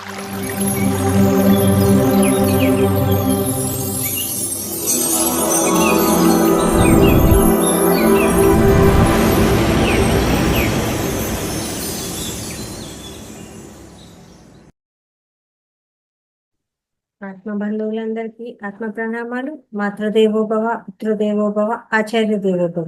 ఆత్మ బంధువులందరికీ ఆత్మ ప్రణామాలు. మాతృదేవోభవ, పితృదేవోభవ, ఆచార్య దేవోభవ.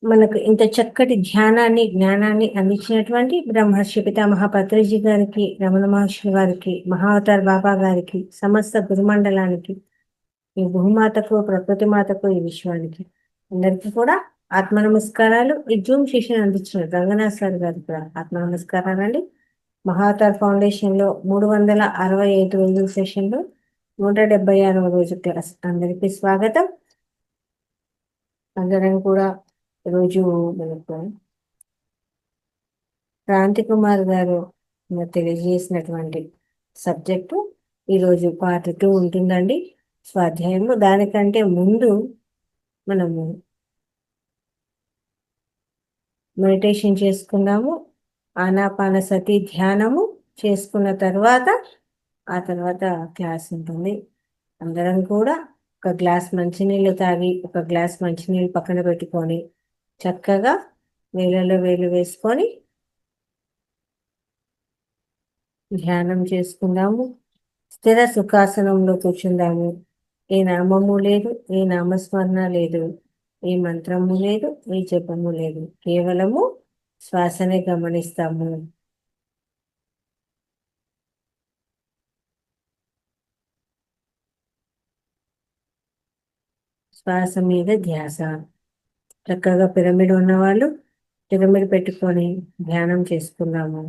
మనకు ఇంత చక్కటి ధ్యానాన్ని జ్ఞానాన్ని అందించినటువంటి బ్రహ్మర్షి పితామహ పత్రిజీ గారికి, రమణ మహర్షి గారికి, మహావతార్ బాబా గారికి, సమస్త గురుమండలానికి, ఈ భూమాతకు, ప్రకృతి మాతకు, ఈ విశ్వానికి అందరికీ కూడా ఆత్మ నమస్కారాలు. ఈ జూమ్ సెషన్ అందించిన రంగనాథ్ సార్ గారికి కూడా ఆత్మ నమస్కారాలండి. మహావతార్ ఫౌండేషన్ లో 365 రోజుల సెషన్ లో 176వ రోజు క్లాస్. అందరికీ స్వాగతం. అందరం కూడా రోజు మనకు క్రాంతి కుమార్ గారు తెలియజేసినటువంటి సబ్జెక్టు ఈరోజు పార్ట్ 2 ఉంటుందండి, స్వాధ్యాయము. దానికంటే ముందు మనము మెడిటేషన్ చేసుకుందాము. ఆనాపానసతి ధ్యానము చేసుకున్న తర్వాత ఆ తర్వాత క్లాస్ ఉంటుంది. అందరం కూడా ఒక గ్లాస్ మంచినీళ్ళు తాగి, ఒక గ్లాస్ మంచినీళ్ళు పక్కన పెట్టుకొని చక్కగా వేళ్ళలో వేలు వేసుకొని ధ్యానం చేసుకుందాము. స్థిర సుఖాసనంలో కూర్చుందాము. ఏ నామము లేదు, ఏ నామస్మరణ లేదు, ఏ మంత్రము లేదు, ఏ జపము లేదు. కేవలము శ్వాసనే గమనిస్తాము. శ్వాస మీద ధ్యాస. చక్కగా పిరమిడ్ ఉన్నవాళ్ళు పిరమిడ్ పెట్టుకొని ధ్యానం చేసుకున్నాము.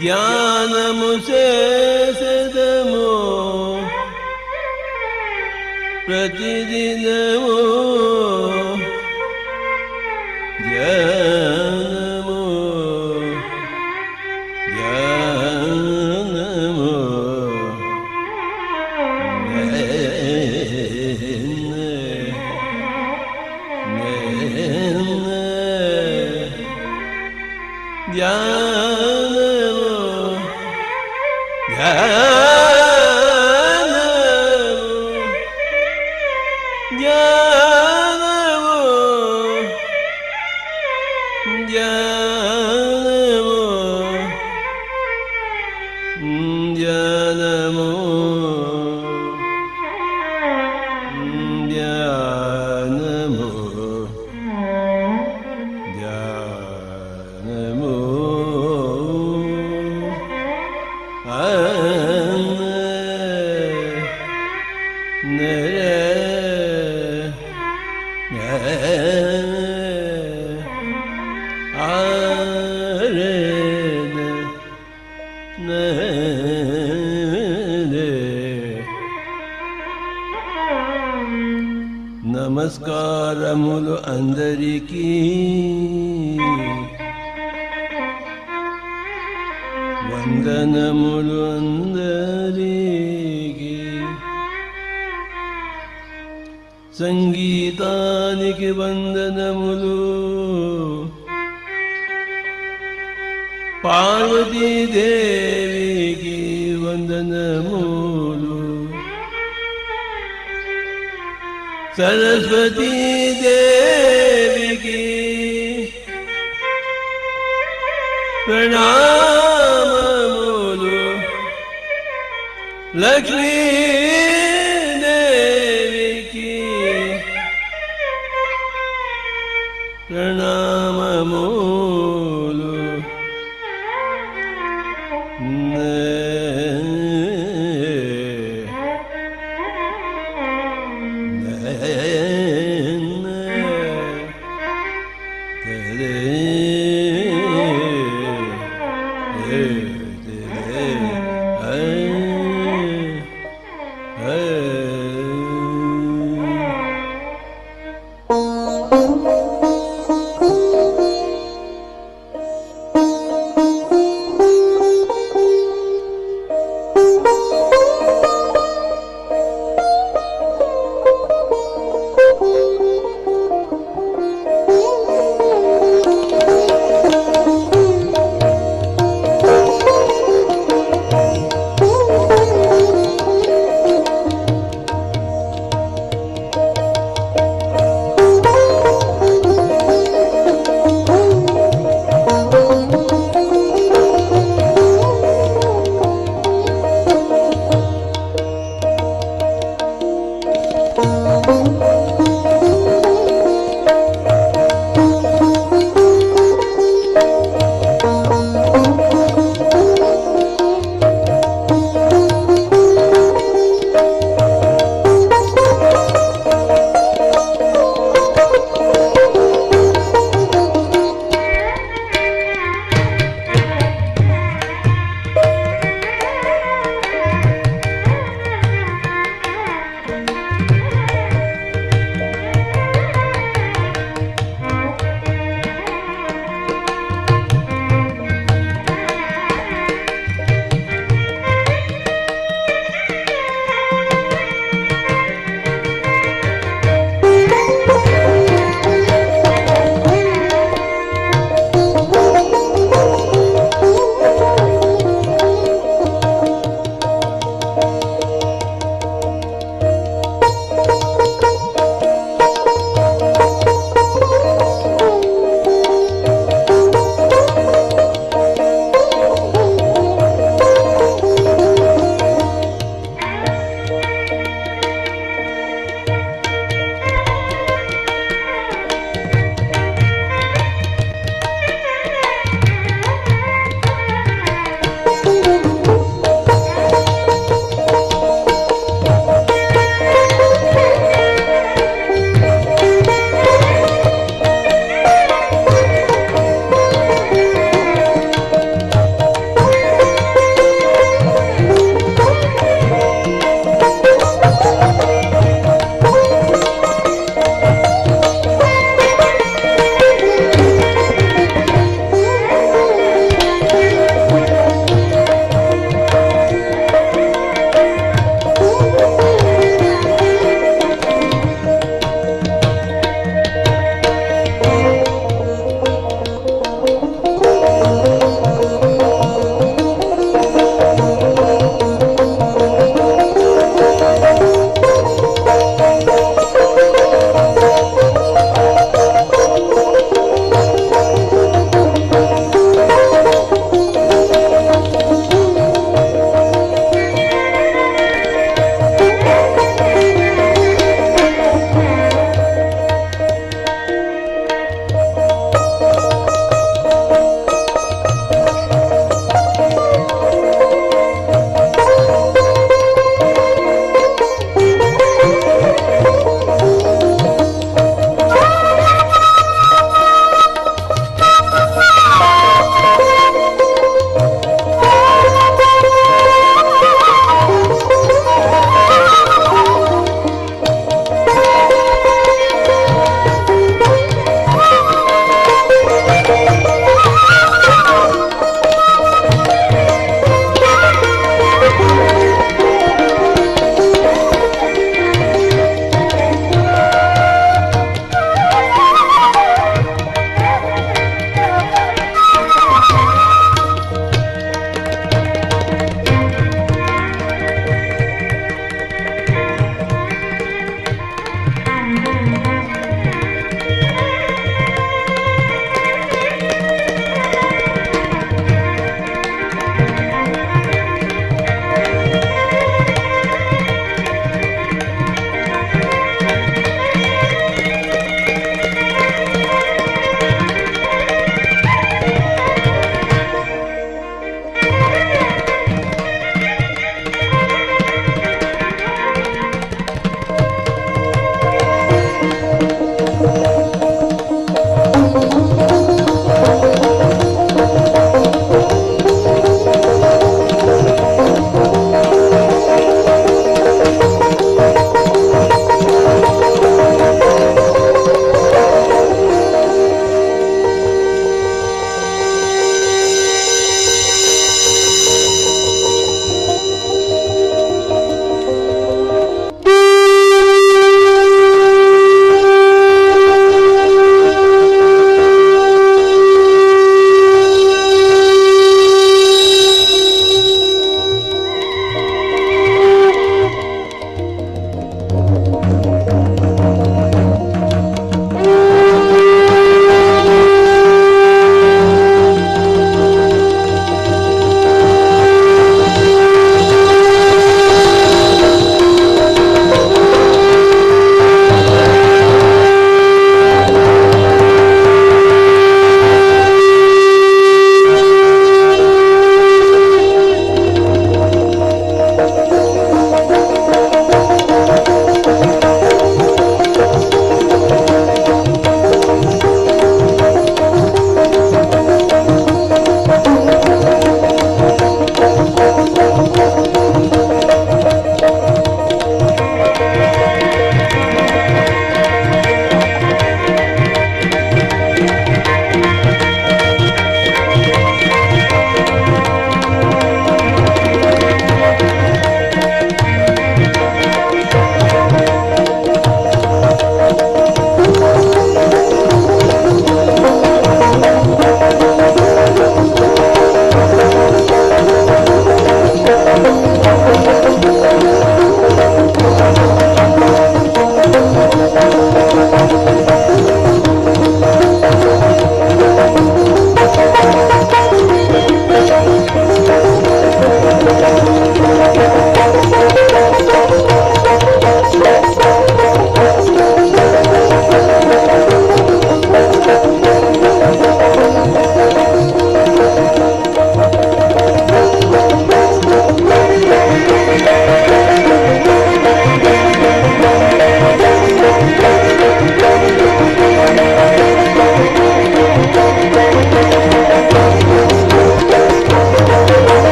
ధ్యానము చేసెదము ప్రతిదినము ధ్యానము ధ్యానము నమస్కారములు అందరికీ వందనములు అందరికీ సంగీతానికి వందనములు పార్వతీదేవికి వందనములు సరస్వతీ దేవికి ప్రణామములు లక్ష్మీ దేవికి ప్రణామములు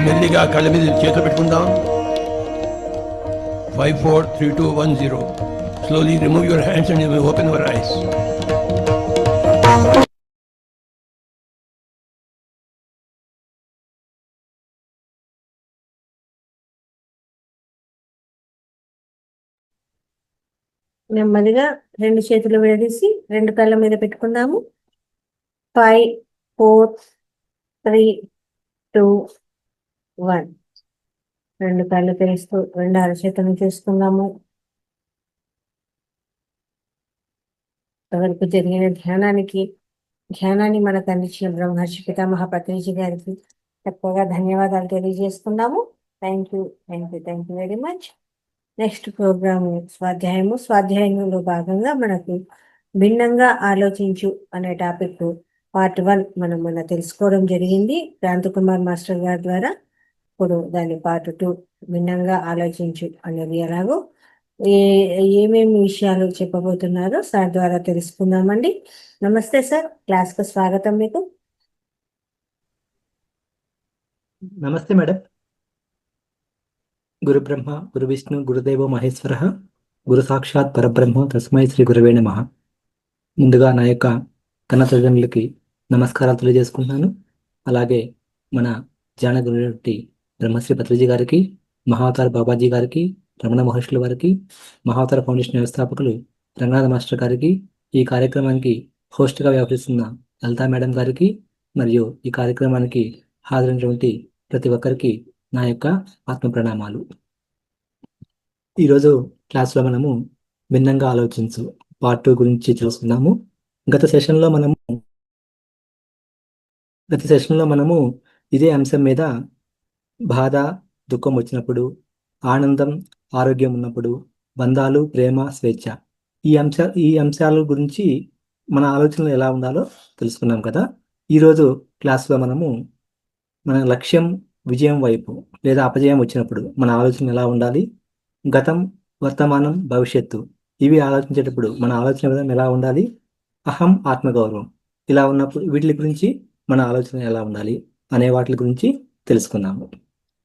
మెల్లిగా కళ్ళ మీద చేతులు పెట్టుకుందాం. 5 4 3 2 1 0. Slowly remove your hands and you will open your eyes. నెమ్మదిగా రెండు చేతులు విడదీసి రెండు కళ్ళ మీద పెట్టుకుందాము. 5 4 3 2 1. రెండు కళ్ళు తెరుస్తూ రెండు అరచేతులను చేసుకుందాము. వరకు జరిగిన ధ్యానాన్ని మనకు అందించిన బ్రహ్మర్షి పితామహ పత్రిజీ గారికి తక్కువగా ధన్యవాదాలు తెలియజేసుకుందాము. Thank you very much. Next program స్వాధ్యాయంలో భాగంగా మనకు భిన్నంగా ఆలోచించు అనే టాపిక్ పార్ట్ 1 మనం తెలుసుకోవడం జరిగింది క్రాంతికుమార్ మాస్టర్ గారి ద్వారా. ఇప్పుడు దాని పార్ట్ 2 భిన్నంగా ఆలోచించు అనేది ఎలాగో ఏమేమి విషయాలు చెప్పబోతున్నారో సార్ ద్వారా తెలుసుకుందామండి. నమస్తే సార్, క్లాస్కు స్వాగతం మీకు. నమస్తే మేడం. గురు బ్రహ్మ గురు విష్ణు గురుదేవో మహేశ్వర గురు సాక్షాత్ పరబ్రహ్మ తస్మై శ్రీ గురవే నమః. ముందుగా నా యొక్క కన్న తల్లిదండ్రులకి నమస్కారాలు తెలియజేసుకుంటున్నాను. అలాగే మన ధ్యాన గురువుటి బ్రహ్మశ్రీ పత్రిజీ గారికి, మహావతార బాబాజీ గారికి, రమణ మహర్షుల వారికి, మహావతార ఫౌండేషన్ వ్యవస్థాపకులు రంగనాథ మాస్టర్ గారికి, ఈ కార్యక్రమానికి హోస్ట్గా వ్యవహరిస్తున్న లలితా మేడం గారికి, మరియు ఈ కార్యక్రమానికి హాజరైనటువంటి ప్రతి ఒక్కరికి నా యొక్క ఆత్మ ప్రణామాలు. ఈరోజు క్లాస్లో మనము భిన్నంగా ఆలోచించు పార్ట్ 2 గురించి తెలుసుకున్నాము. గత సెషన్లో మనము ఇదే అంశం మీద బాధ దుఃఖం వచ్చినప్పుడు, ఆనందం ఆరోగ్యం ఉన్నప్పుడు, బంధాలు ప్రేమ స్వేచ్ఛ, ఈ అంశాల గురించి మన ఆలోచనలు ఎలా ఉండాలో తెలుసుకున్నాం కదా. ఈరోజు క్లాస్లో మనము మన లక్ష్యం విజయం వైపు లేదా అపజయం వచ్చినప్పుడు మన ఆలోచన ఎలా ఉండాలి, గతం వర్తమానం భవిష్యత్తు ఇవి ఆలోచించేటప్పుడు మన ఆలోచన విధానం ఎలా ఉండాలి, అహం ఆత్మగౌరవం ఇలా ఉన్నప్పుడు వీటి గురించి మన ఆలోచన ఎలా ఉండాలి అనే వాటి గురించి తెలుసుకున్నాము.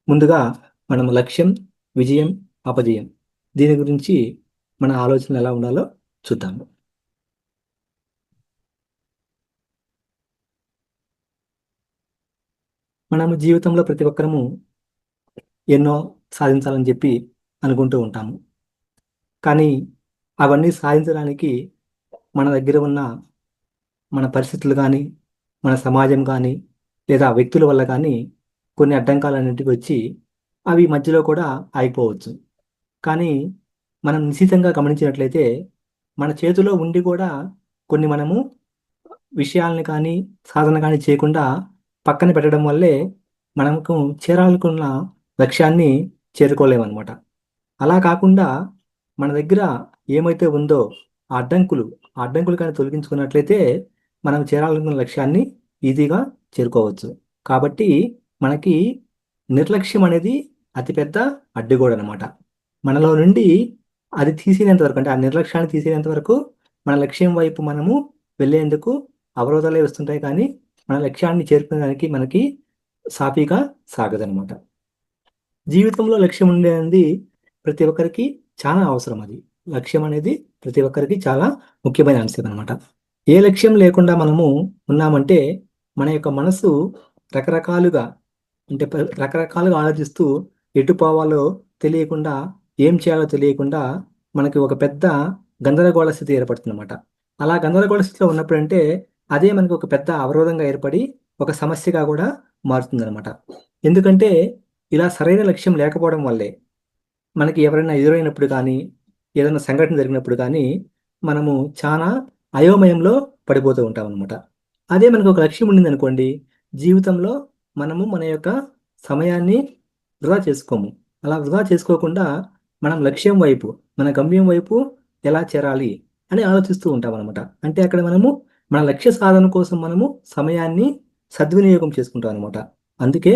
ముందుగా మనం లక్ష్యం విజయం అపజయం దీని గురించి మన ఆలోచన ఎలా ఉండాలో చూద్దాము. మనము జీవితంలో ప్రతి ఒక్కరము ఎన్నో సాధించాలని చెప్పి అనుకుంటూ ఉంటాము. కానీ అవన్నీ సాధించడానికి మన దగ్గర ఉన్న మన పరిస్థితులు కానీ, మన సమాజం కానీ, లేదా వ్యక్తుల వల్ల కానీ కొన్ని అడ్డంకాలన్నింటికి వచ్చి అవి మధ్యలో కూడా ఆగిపోవచ్చు. కానీ మనం నిశ్చితంగా గమనించినట్లయితే మన చేతిలో ఉండి కూడా కొన్ని మనము విషయాలను కానీ సాధన కానీ చేయకుండా పక్కన పెట్టడం వల్లే మనకు చేరాలనుకున్న లక్ష్యాన్ని చేరుకోలేమన్నమాట. అలా కాకుండా మన దగ్గర ఏమైతే ఉందో ఆ అడ్డంకులు కానీ తొలగించుకున్నట్లయితే మనం చేరాలనుకున్న లక్ష్యాన్ని ఈజీగా చేరుకోవచ్చు. కాబట్టి మనకి నిర్లక్ష్యం అనేది అతిపెద్ద అడ్డుగోడ అనమాట. మనలో నుండి అది తీసేంత వరకు, అంటే ఆ నిర్లక్ష్యాన్ని తీసేంత వరకు మన లక్ష్యం వైపు మనము వెళ్ళేందుకు అవరోధాలే వస్తుంటాయి, కానీ మన లక్ష్యాన్ని చేరుకునేదానికి మనకి సాఫీగా సాగదనమాట. జీవితంలో లక్ష్యం ఉండేది ప్రతి ఒక్కరికి చాలా అవసరం. అది లక్ష్యం అనేది ప్రతి ఒక్కరికి చాలా ముఖ్యమైన అంశం అనమాట. ఏ లక్ష్యం లేకుండా మనము ఉన్నామంటే మన యొక్క మనసు రకరకాలుగా, అంటే రకరకాలుగా ఆలోచిస్తూ ఎటు పోవాలో తెలియకుండా, ఏం చేయాలో తెలియకుండా మనకి ఒక పెద్ద గందరగోళ స్థితి ఏర్పడుతుంది అనమాట. అలా గందరగోళ స్థితిలో ఉన్నప్పుడంటే అదే మనకు ఒక పెద్ద అవరోధంగా ఏర్పడి ఒక సమస్యగా కూడా మారుతుంది అనమాట. ఎందుకంటే ఇలా సరైన లక్ష్యం లేకపోవడం వల్లే మనకి ఎవరైనా ఎదురైనప్పుడు కానీ, ఏదైనా సంఘటన జరిగినప్పుడు కానీ మనము చాలా అయోమయంలో పడిపోతూ ఉంటాం అనమాట. అదే మనకు ఒక లక్ష్యం ఉండింది అనుకోండి, జీవితంలో మనము మన యొక్క సమయాన్ని వృధా చేసుకోము. అలా వృధా చేసుకోకుండా మనం లక్ష్యం వైపు, మన గమ్యం వైపు ఎలా చేరాలి అని ఆలోచిస్తూ ఉంటాం అనమాట. అంటే అక్కడ మనము మన లక్ష్య సాధన కోసం మనము సమయాన్ని సద్వినియోగం చేసుకుంటాం అనమాట. అందుకే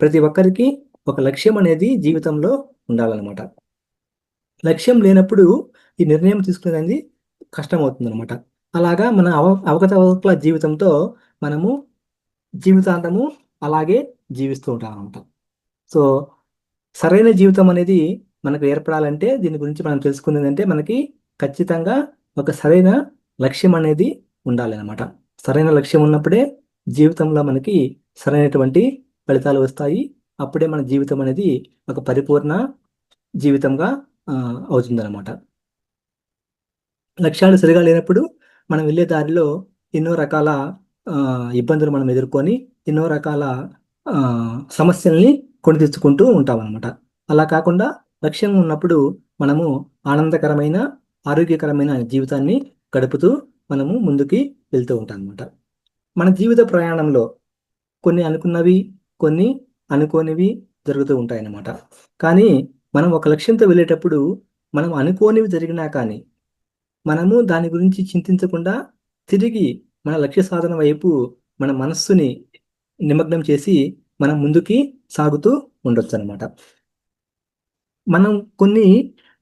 ప్రతి ఒక్కరికి ఒక లక్ష్యం అనేది జీవితంలో ఉండాలన్నమాట. లక్ష్యం లేనప్పుడు ఈ నిర్ణయం తీసుకునేది కష్టమవుతుంది అనమాట. అలాగా మన అవకతవకల జీవితంతో మనము జీవితాంతము అలాగే జీవిస్తూ ఉంటాం అనమాట. సో సరైన జీవితం అనేది మనకు ఏర్పడాలంటే దీని గురించి మనం తెలుసుకునేది అంటే మనకి ఖచ్చితంగా ఒక సరైన లక్ష్యం అనేది ఉండాలి అనమాట. సరైన లక్ష్యం ఉన్నప్పుడే జీవితంలో మనకి సరైనటువంటి ఫలితాలు వస్తాయి. అప్పుడే మన జీవితం అనేది ఒక పరిపూర్ణ జీవితంగా అవుతుందన్నమాట. లక్ష్యాలు సరిగా లేనప్పుడు మనం వెళ్ళే దారిలో ఎన్నో రకాల ఇబ్బందులు మనం ఎదుర్కొని ఎన్నో రకాల సమస్యల్ని కొని తెచ్చుకుంటూ ఉంటాం అనమాట. అలా కాకుండా లక్ష్యం ఉన్నప్పుడు మనము ఆనందకరమైన, ఆరోగ్యకరమైన జీవితాన్ని గడుపుతూ మనము ముందుకి వెళ్తూ ఉంటాం అనమాట. మన జీవిత ప్రయాణంలో కొన్ని అనుకున్నవి, కొన్ని అనుకోనివి జరుగుతూ ఉంటాయి అన్నమాట. కానీ మనం ఒక లక్ష్యంతో వెళ్ళేటప్పుడు మనం అనుకోనివి జరిగినా కానీ మనము దాని గురించి చింతించకుండా తిరిగి మన లక్ష్య సాధన వైపు మన మనస్సుని నిమగ్నం చేసి మనం ముందుకి సాగుతూ ఉండొచ్చు అనమాట. మనం కొన్ని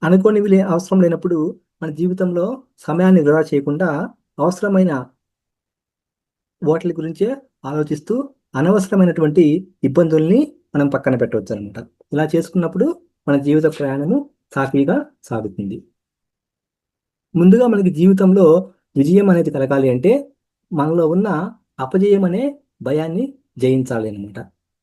అనుకోనివి అవసరం లేనప్పుడు మన జీవితంలో సమయాన్ని వృధా చేయకుండా అవసరమైన వాటి గురించే ఆలోచిస్తూ అనవసరమైనటువంటి ఇబ్బందుల్ని మనం పక్కన పెట్టవచ్చు అనమాట. ఇలా చేసుకున్నప్పుడు మన జీవిత ప్రయాణము సాఫీగా సాగుతుంది. ముందుగా మనకి జీవితంలో విజయం అనేది కలగాలి అంటే మనలో ఉన్న అపజయం అనే భయాన్ని జయించాలి అనమాట.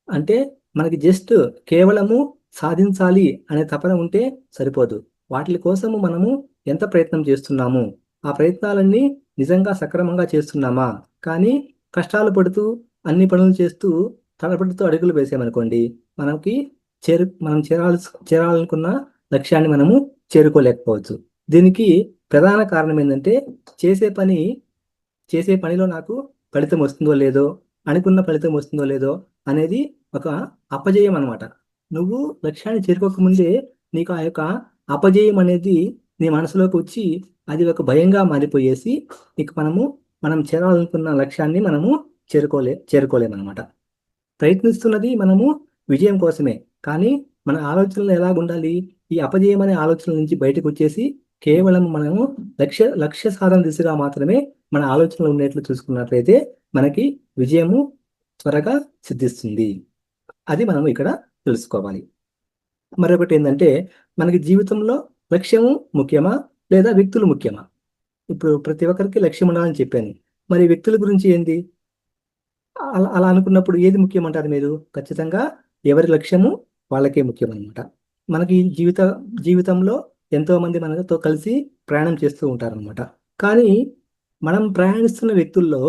అంటే మనకి జస్ట్ కేవలము సాధించాలి అనే తపన ఉంటే సరిపోదు. వాటి కోసము మనము ఎంత ప్రయత్నం చేస్తున్నాము, ఆ ప్రయత్నాలన్నీ నిజంగా సక్రమంగా చేస్తున్నామా, కానీ కష్టాలు పడుతూ అన్ని పనులు చేస్తూ తడపడుతూ అడుగులు వేసామనుకోండి, మనం చేరాలనుకున్న లక్ష్యాన్ని మనము చేరుకోలేకపోవచ్చు. దీనికి ప్రధాన కారణం ఏంటంటే చేసే పనిలో నాకు ఫలితం వస్తుందో లేదో, అనుకున్న ఫలితం వస్తుందో లేదో అనేది ఒక అపజయం అనమాట. నువ్వు లక్ష్యాన్ని చేరుకోకముందే నీకు ఆ యొక్క అపజయం అనేది నీ మనసులోకి వచ్చి అది ఒక భయంగా మారిపోయేసి ఇక మనం చేరాలనుకున్న లక్ష్యాన్ని మనము చేరుకోలేమన్నమాట. ప్రయత్నిస్తున్నది మనము విజయం కోసమే, కానీ మన ఆలోచనలు ఎలాగుండాలి, ఈ అపజయం అనే ఆలోచనల నుంచి బయటకు వచ్చేసి కేవలం మనము లక్ష్య సాధన దిశగా మాత్రమే మన ఆలోచనలు ఉండేట్లు చూసుకున్నట్లయితే మనకి విజయము త్వరగా సిద్ధిస్తుంది. అది మనం ఇక్కడ తెలుసుకోవాలి. మరొకటి ఏంటంటే మనకి జీవితంలో లక్ష్యము ముఖ్యమా లేదా వ్యక్తులు ముఖ్యమా? ఇప్పుడు ప్రతి ఒక్కరికి లక్ష్యం ఉండాలని చెప్పాను, మరి వ్యక్తుల గురించి ఏంది? అలా అనుకున్నప్పుడు ఏది ముఖ్యం అంటారు మీరు? ఖచ్చితంగా ఎవరి లక్ష్యము వాళ్ళకే ముఖ్యం అనమాట. మనకి జీవితంలో ఎంతో మంది మనతో కలిసి ప్రయాణం చేస్తూ ఉంటారనమాట. కానీ మనం ప్రయాణిస్తున్న వ్యక్తుల్లో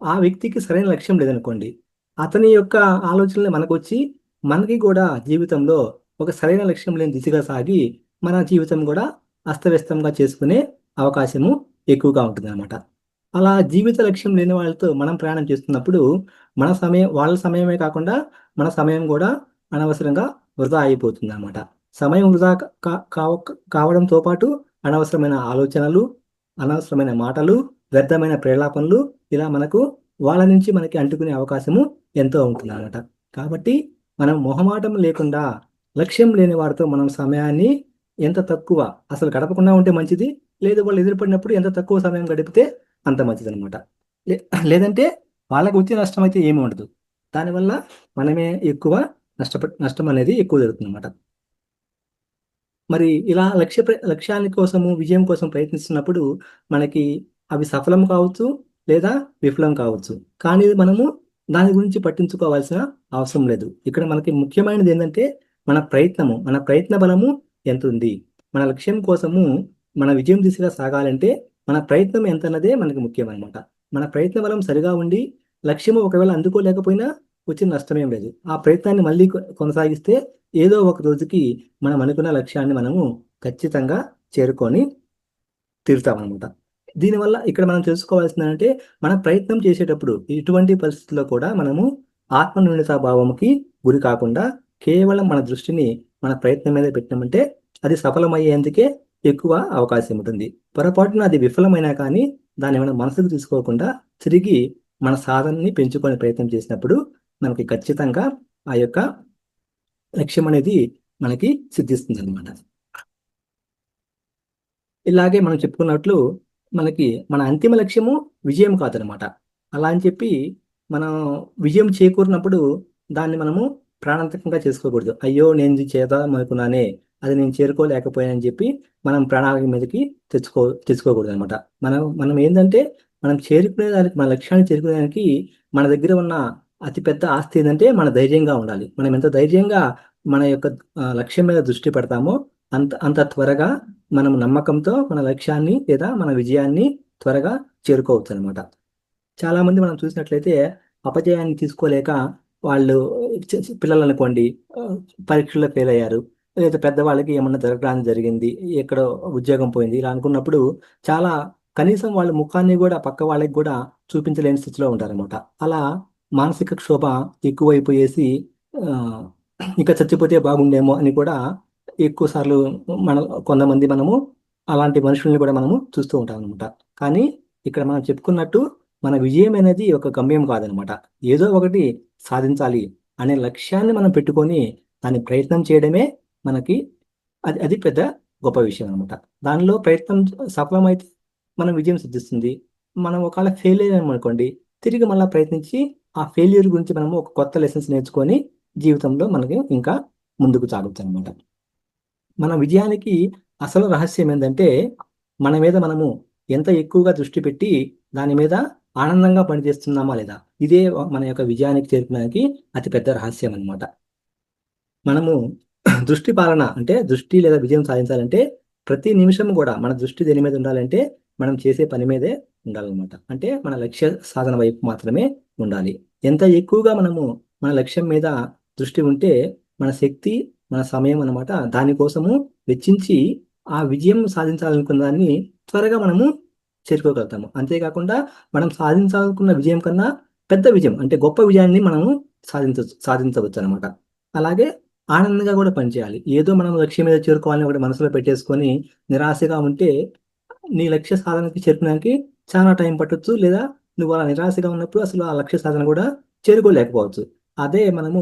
ఆ వ్యక్తికి సరైన లక్ష్యం లేదనుకోండి, అతని యొక్క ఆలోచనలు మనకు వచ్చి మనకి కూడా జీవితంలో ఒక సరైన లక్ష్యం లేని దిశగా సాగి మన జీవితం కూడా అస్తవ్యస్తంగా చేసుకునే అవకాశము ఎక్కువగా ఉంటుంది అనమాట. అలా జీవిత లక్ష్యం లేని వాళ్ళతో మనం ప్రయాణం చేస్తున్నప్పుడు వాళ్ళ సమయమే కాకుండా మన సమయం కూడా అనవసరంగా వృధా అయిపోతుంది అనమాట. సమయం వృధా కావడంతో పాటు అనవసరమైన ఆలోచనలు, అనవసరమైన మాటలు, వ్యర్థమైన ప్రేలాపనలు ఇలా వాళ్ళ నుంచి మనకి అంటుకునే అవకాశము ఎంతో ఉంటుంది అనమాట. కాబట్టి మనం మొహమాటం లేకుండా లక్ష్యం లేని వారితో మనం సమయాన్ని ఎంత తక్కువ అసలు గడపకుండా ఉంటే మంచిది. లేదు వాళ్ళు ఎదురుపడినప్పుడు ఎంత తక్కువ సమయం గడిపితే అంత మంచిది అనమాట. లేదంటే వాళ్ళకి వచ్చే నష్టం అయితే ఏమి ఉండదు. దానివల్ల మనమే ఎక్కువ నష్టం అనేది ఎక్కువ జరుగుతుంది అనమాట. మరి ఇలా లక్ష్యాన్ని కోసము విజయం కోసం ప్రయత్నిస్తున్నప్పుడు మనకి అవి సఫలం కావచ్చు లేదా విఫలం కావచ్చు. కానీ మనము దాని గురించి పట్టించుకోవాల్సిన అవసరం లేదు. ఇక్కడ మనకి ముఖ్యమైనది ఏంటంటే మన ప్రయత్న బలము ఎంత ఉంది. మన లక్ష్యం కోసము మన విజయం దిశగా సాగాలంటే మన ప్రయత్నం ఎంత అన్నదే మనకి ముఖ్యం అనమాట. మన ప్రయత్న బలం సరిగా ఉండి లక్ష్యము ఒకవేళ అందుకోలేకపోయినా వచ్చిన నష్టమేం లేదు. ఆ ప్రయత్నాన్ని మళ్ళీ కొనసాగిస్తే ఏదో ఒక రోజుకి మనం అనుకున్న లక్ష్యాన్ని మనము ఖచ్చితంగా చేరుకొని తీరుతామన్నమాట. దీనివల్ల ఇక్కడ మనం తెలుసుకోవాల్సిందంటే మన ప్రయత్నం చేసేటప్పుడు ఇటువంటి పరిస్థితుల్లో కూడా మనము ఆత్మన్యూనతా భావంకి గురి కాకుండా కేవలం మన దృష్టిని మన ప్రయత్నం మీద పెట్టినామంటే అది సఫలమయ్యేందుకే ఎక్కువ అవకాశం ఉంటుంది. పొరపాటున అది విఫలమైనా కానీ దాన్ని మనం మనసుకు తీసుకోకుండా తిరిగి మన సాధనని పెంచుకొని ప్రయత్నం చేసినప్పుడు మనకి ఖచ్చితంగా ఆ యొక్క లక్ష్యం అనేది మనకి సిద్ధిస్తుంది అనమాట. ఇలాగే మనం చెప్పుకున్నట్లు మనకి మన అంతిమ లక్ష్యము విజయం కాదనమాట. అలా అని చెప్పి మనం విజయం చేకూరినప్పుడు దాన్ని మనము ప్రాణాంతకంగా చేసుకోకూడదు. అయ్యో నేను ఇది చేద్దాం అనుకున్నానే, అది నేను చేరుకోలేకపోయానని చెప్పి మనం ప్రాణాల మీదకి తెచ్చుకోకూడదు అనమాట. మనం ఏంటంటే మనం చేరుకునేదానికి మన లక్ష్యాన్ని చేరుకునేదానికి మన దగ్గర ఉన్న అతిపెద్ద ఆస్తి ఏంటంటే మన ధైర్యంగా ఉండాలి. మనం ఎంత ధైర్యంగా మన యొక్క లక్ష్యం మీద దృష్టి పెడతామో అంత త్వరగా మనం నమ్మకంతో మన లక్ష్యాన్ని లేదా మన విజయాన్ని త్వరగా చేరుకోవచ్చు అనమాట. చాలా మంది మనం చూసినట్లయితే అపజయాన్ని తీసుకోలేక వాళ్ళు పిల్లలు అనుకోండి పరీక్షల్లో ఫెయిల్ అయ్యారు, లేదా పెద్దవాళ్ళకి ఏమన్నా జరగడానికి జరిగింది, ఎక్కడో ఉద్యోగం పోయింది, ఇలా అనుకున్నప్పుడు చాలా కనీసం వాళ్ళ ముఖాన్ని కూడా పక్క వాళ్ళకి కూడా చూపించలేని స్థితిలో ఉంటారనమాట. అలా మానసిక క్షోభ ఎక్కువైపోయేసి ఇంకా చచ్చిపోతే బాగుండేమో అని కూడా ఎక్కువ సార్లు కొంతమంది మనము అలాంటి మనుషుల్ని కూడా మనము చూస్తూ ఉంటాం అనమాట. కానీ ఇక్కడ మనం చెప్పుకున్నట్టు మన విజయం అనేది ఒక గమ్యం కాదనమాట. ఏదో ఒకటి సాధించాలి అనే లక్ష్యాన్ని మనం పెట్టుకొని దాని ప్రయత్నం చేయడమే మనకి అది పెద్ద గొప్ప విషయం అనమాట. దానిలో ప్రయత్నం సఫలమైతే మనం విజయం సిద్ధిస్తుంది. మనం ఒకవేళ ఫెయిల్ అయ్యామనుకోండి, తిరిగి మళ్ళీ ప్రయత్నించి ఆ ఫెయిల్యూర్ గురించి మనము ఒక కొత్త లెసన్స్ నేర్చుకొని జీవితంలో మనకి ఇంకా ముందుకు సాగుతాం అనమాట. మన విజయానికి అసలు రహస్యం ఏంటంటే మన మీద మనము ఎంత ఎక్కువగా దృష్టి పెట్టి దాని మీద ఆనందంగా పనిచేస్తున్నామా లేదా, ఇదే మన యొక్క విజయానికి చేరుకోవడానికి అతిపెద్ద రహస్యం అనమాట. మనము దృష్టి పాలన అంటే దృష్టి లేదా విజయం సాధించాలంటే ప్రతి నిమిషం కూడా మన దృష్టి దేని మీద ఉండాలంటే మనం చేసే పని మీదే ఉండాలన్నమాట. అంటే మన లక్ష్య సాధన వైపు మాత్రమే ఉండాలి. ఎంత ఎక్కువగా మనము మన లక్ష్యం మీద దృష్టి ఉంటే మన శక్తి మన సమయం అన్నమాట దానికోసము వెచ్చించి ఆ విజయం సాధించాలనుకున్న దాన్ని త్వరగా మనము చేరుకోగలుగుతాము. అంతేకాకుండా మనం సాధించాలనుకున్న విజయం కన్నా పెద్ద విజయం అంటే గొప్ప విజయాన్ని మనము సాధించవచ్చు అనమాట. అలాగే ఆనందంగా కూడా పనిచేయాలి. ఏదో మనం లక్ష్యం మీద చేరుకోవాలని ఒకటి మనసులో పెట్టేసుకొని నిరాశగా ఉంటే నీ లక్ష్య సాధనకి చేరుకోవడానికి చాలా టైం పట్టొచ్చు, లేదా నువ్వు అలా నిరాశగా ఉన్నప్పుడు అసలు ఆ లక్ష్య సాధన కూడా చేరుకోలేకపోవచ్చు. అదే మనము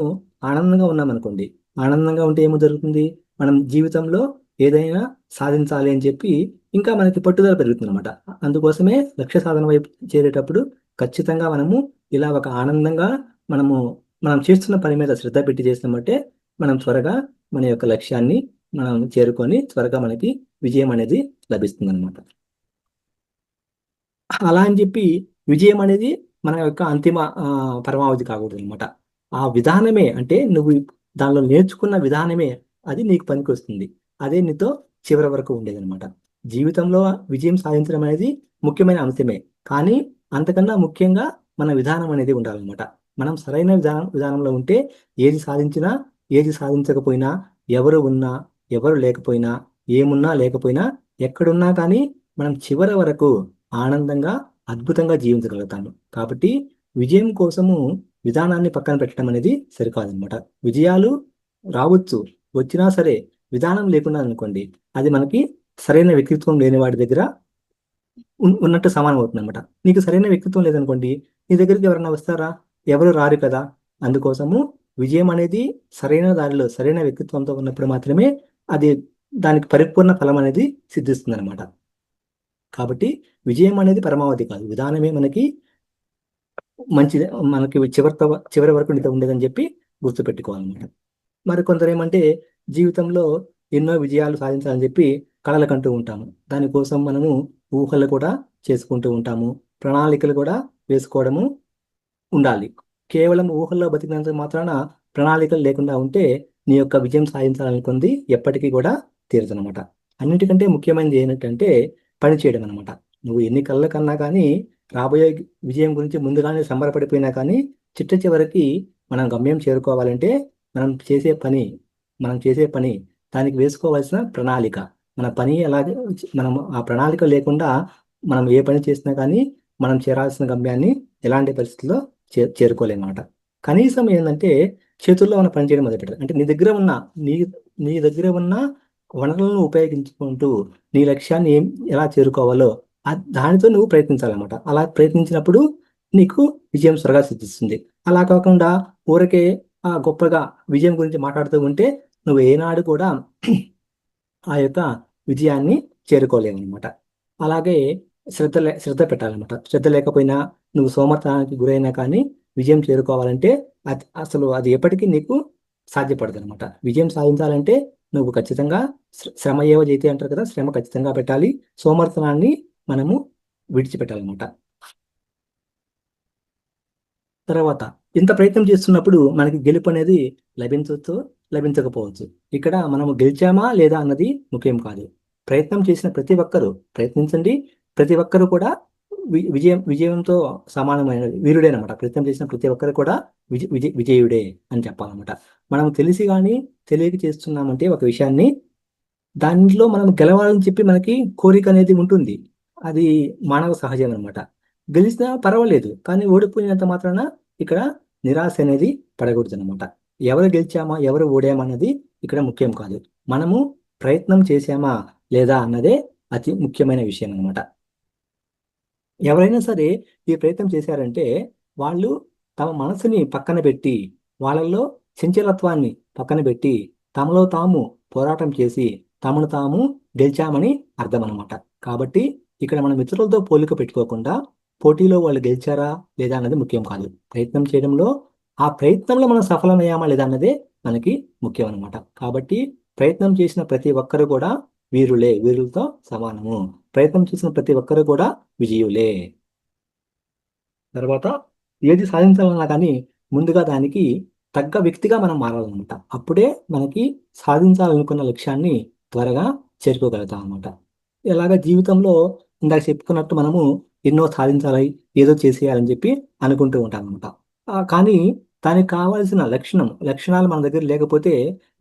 ఆనందంగా ఉన్నామనుకోండి, ఆనందంగా ఉంటే ఏమో జరుగుతుంది, మనం జీవితంలో ఏదైనా సాధించాలి అని చెప్పి ఇంకా మనకి పట్టుదల పెరుగుతుంది అనమాట. అందుకోసమే లక్ష్య సాధన వైపు చేరేటప్పుడు ఖచ్చితంగా మనము ఇలా ఒక ఆనందంగా మనం చేస్తున్న పని మీద శ్రద్ధ పెట్టి చేస్తామంటే మనం త్వరగా మన యొక్క లక్ష్యాన్ని మనం చేరుకొని త్వరగా మనకి విజయం అనేది లభిస్తుంది అనమాట. అలా అని చెప్పి విజయం అనేది మన యొక్క అంతిమ పరమావధి కాకూడదు అనమాట. ఆ విధానమే అంటే నువ్వు దానిలో నేర్చుకున్న విధానమే అది నీకు పనికి వస్తుంది. అదే నీతో చివరి వరకు ఉండేది అనమాట. జీవితంలో విజయం సాధించడం అనేది ముఖ్యమైన అంశమే, కానీ అంతకన్నా ముఖ్యంగా మన విధానం అనేది ఉండాలన్నమాట. మనం సరైన విధానంలో ఉంటే ఏది సాధించినా ఏది సాధించకపోయినా, ఎవరు ఉన్నా ఎవరు లేకపోయినా, ఏమున్నా లేకపోయినా, ఎక్కడున్నా కానీ మనం చివరి వరకు ఆనందంగా అద్భుతంగా జీవించగలుగుతాము. కాబట్టి విజయం కోసము విధానాన్ని పక్కన పెట్టడం అనేది సరికాదనమాట. విజయాలు రావచ్చు, వచ్చినా సరే విధానం లేకుండా అనుకోండి, అది మనకి సరైన వ్యక్తిత్వం లేని వాడి దగ్గర ఉన్నట్టు సమానం అవుతుంది అనమాట. నీకు సరైన వ్యక్తిత్వం లేదనుకోండి, నీ దగ్గరికి ఎవరైనా వస్తారా? ఎవరు రారు కదా. అందుకోసము విజయం అనేది సరైన దారిలో సరైన వ్యక్తిత్వంతో ఉన్నప్పుడు మాత్రమే అది దానికి పరిపూర్ణ ఫలం అనేది సిద్ధిస్తుంది అనమాట. కాబట్టి విజయం అనేది పరమావధి కాదు, విధానమే మనకి మంచిది, మనకి చివరి వరకు నీతో ఉండేదని చెప్పి గుర్తుపెట్టుకోవాలన్నమాట. మరి కొందరు ఏమంటే జీవితంలో ఎన్నో విజయాలు సాధించాలని చెప్పి కలలు కంటూ ఉంటాము. దానికోసం మనము ఊహలు కూడా చేసుకుంటూ ఉంటాము, ప్రణాళికలు కూడా వేసుకోవడము ఉండాలి. కేవలం ఊహల్లో బతికినంత మాత్రాన ప్రణాళికలు లేకుండా ఉంటే నీ యొక్క విజయం సాధించాలనుకుంది ఎప్పటికీ కూడా తీరదనమాట. అన్నిటికంటే ముఖ్యమైనది ఏంటంటే పని చేయడం అనమాట. నువ్వు ఎన్ని కళ్ళ కన్నా కానీ రాబోయే విజయం గురించి ముందుగానే సంబరపడిపోయినా కానీ చిట్ట చివరికి మనం గమ్యం చేరుకోవాలంటే మనం చేసే పని దానికి వేసుకోవాల్సిన ప్రణాళిక, మన పని ఎలాగే మనం ఆ ప్రణాళిక లేకుండా మనం ఏ పని చేసినా కానీ మనం చేరాల్సిన గమ్యాన్ని ఎలాంటి పరిస్థితుల్లో చేరుకోలేమన్నమాట. కనీసం ఏంటంటే చేతుల్లో ఉన్న పని చేయడం మొదలుపెట్టాలి. అంటే నీ దగ్గర ఉన్న వనరులను ఉపయోగించుకుంటూ నీ లక్ష్యాన్ని ఎలా చేరుకోవాలో దానితో నువ్వు ప్రయత్నించాలన్నమాట. అలా ప్రయత్నించినప్పుడు నీకు విజయం త్వరగా సిద్ధిస్తుంది. అలా కాకుండా ఊరికే గొప్పగా విజయం గురించి మాట్లాడుతూ ఉంటే నువ్వు ఏనాడు కూడా ఆ యొక్క విజయాన్ని చేరుకోలేమన్నమాట. అలాగే శ్రద్ధ పెట్టాలన్నమాట. శ్రద్ధ లేకపోయినా నువ్వు సోమర్థనానికి గురైనా కానీ విజయం చేరుకోవాలంటే అసలు అది ఎప్పటికీ నీకు సాధ్యపడదు అనమాట. విజయం సాధించాలంటే నువ్వు ఖచ్చితంగా శ్రమ ఏవో చేతి అంటారు కదా, శ్రమ ఖచ్చితంగా పెట్టాలి, సోమర్థనాన్ని మనము విడిచిపెట్టాలన్నమాట. తర్వాత ఇంత ప్రయత్నం చేస్తున్నప్పుడు మనకి గెలుపు అనేది లభించవచ్చు, లభించకపోవచ్చు. ఇక్కడ మనము గెలిచామా లేదా అన్నది ముఖ్యం కాదు. ప్రయత్నం చేసిన ప్రతి ఒక్కరూ ప్రయత్నించండి, ప్రతి ఒక్కరూ కూడా విజయంతో సమానమైన వీరుడేనమాట. ప్రయత్నం చేసిన ప్రతి ఒక్కరు కూడా విజయుడే అని చెప్పాలన్నమాట. మనం తెలిసి కానీ తెలియక చేస్తున్నామంటే ఒక విషయాన్ని, దాంట్లో మనం గెలవాలని చెప్పి మనకి కోరిక అనేది ఉంటుంది. అది మానవ సహజం అనమాట. గెలిచినా పర్వాలేదు, కానీ ఓడిపోయినంత మాత్రాన ఇక్కడ నిరాశ అనేది పడకూడదు అనమాట. ఎవరు గెలిచామా ఎవరు ఓడామా అన్నది ఇక్కడ ముఖ్యం కాదు, మనము ప్రయత్నం చేశామా లేదా అన్నదే అతి ముఖ్యమైన విషయం అనమాట. ఎవరైనా సరే ఈ ప్రయత్నం చేశారంటే వాళ్ళు తమ మనసుని పక్కన పెట్టి, వాళ్ళల్లో చంచలత్వాన్ని పక్కన పెట్టి తమలో తాము పోరాటం చేసి తమను తాము గెలిచామని అర్థం అనమాట. కాబట్టి ఇక్కడ మనం ఇతరులతో పోలిక పెట్టుకోకుండా పోటీలో వాళ్ళు గెలిచారా లేదా అన్నది ముఖ్యం కాదు. ప్రయత్నం చేయడంలో ఆ ప్రయత్నంలో మనం సఫలమయ్యామా లేదా అన్నదే మనకి ముఖ్యం అనమాట. కాబట్టి ప్రయత్నం చేసిన ప్రతి ఒక్కరు కూడా వీరులే, వీరులతో సమానము. ప్రయత్నం చేసిన ప్రతి ఒక్కరు కూడా విజయులే. తర్వాత ఏది సాధించాలన్నా కానీ ముందుగా దానికి తగ్గ వ్యక్తిగా మనం మారాలన్నమాట. అప్పుడే మనకి సాధించాలనుకున్న లక్ష్యాన్ని త్వరగా చేరుకోగలుగుతాం అనమాట. ఇలాగ జీవితంలో ఇందాక చెప్పుకున్నట్టు మనము ఎన్నో సాధించాలి, ఏదో చేసేయాలని చెప్పి అనుకుంటూ ఉంటాం అనమాట. కానీ దానికి కావాల్సిన లక్షణాలు మన దగ్గర లేకపోతే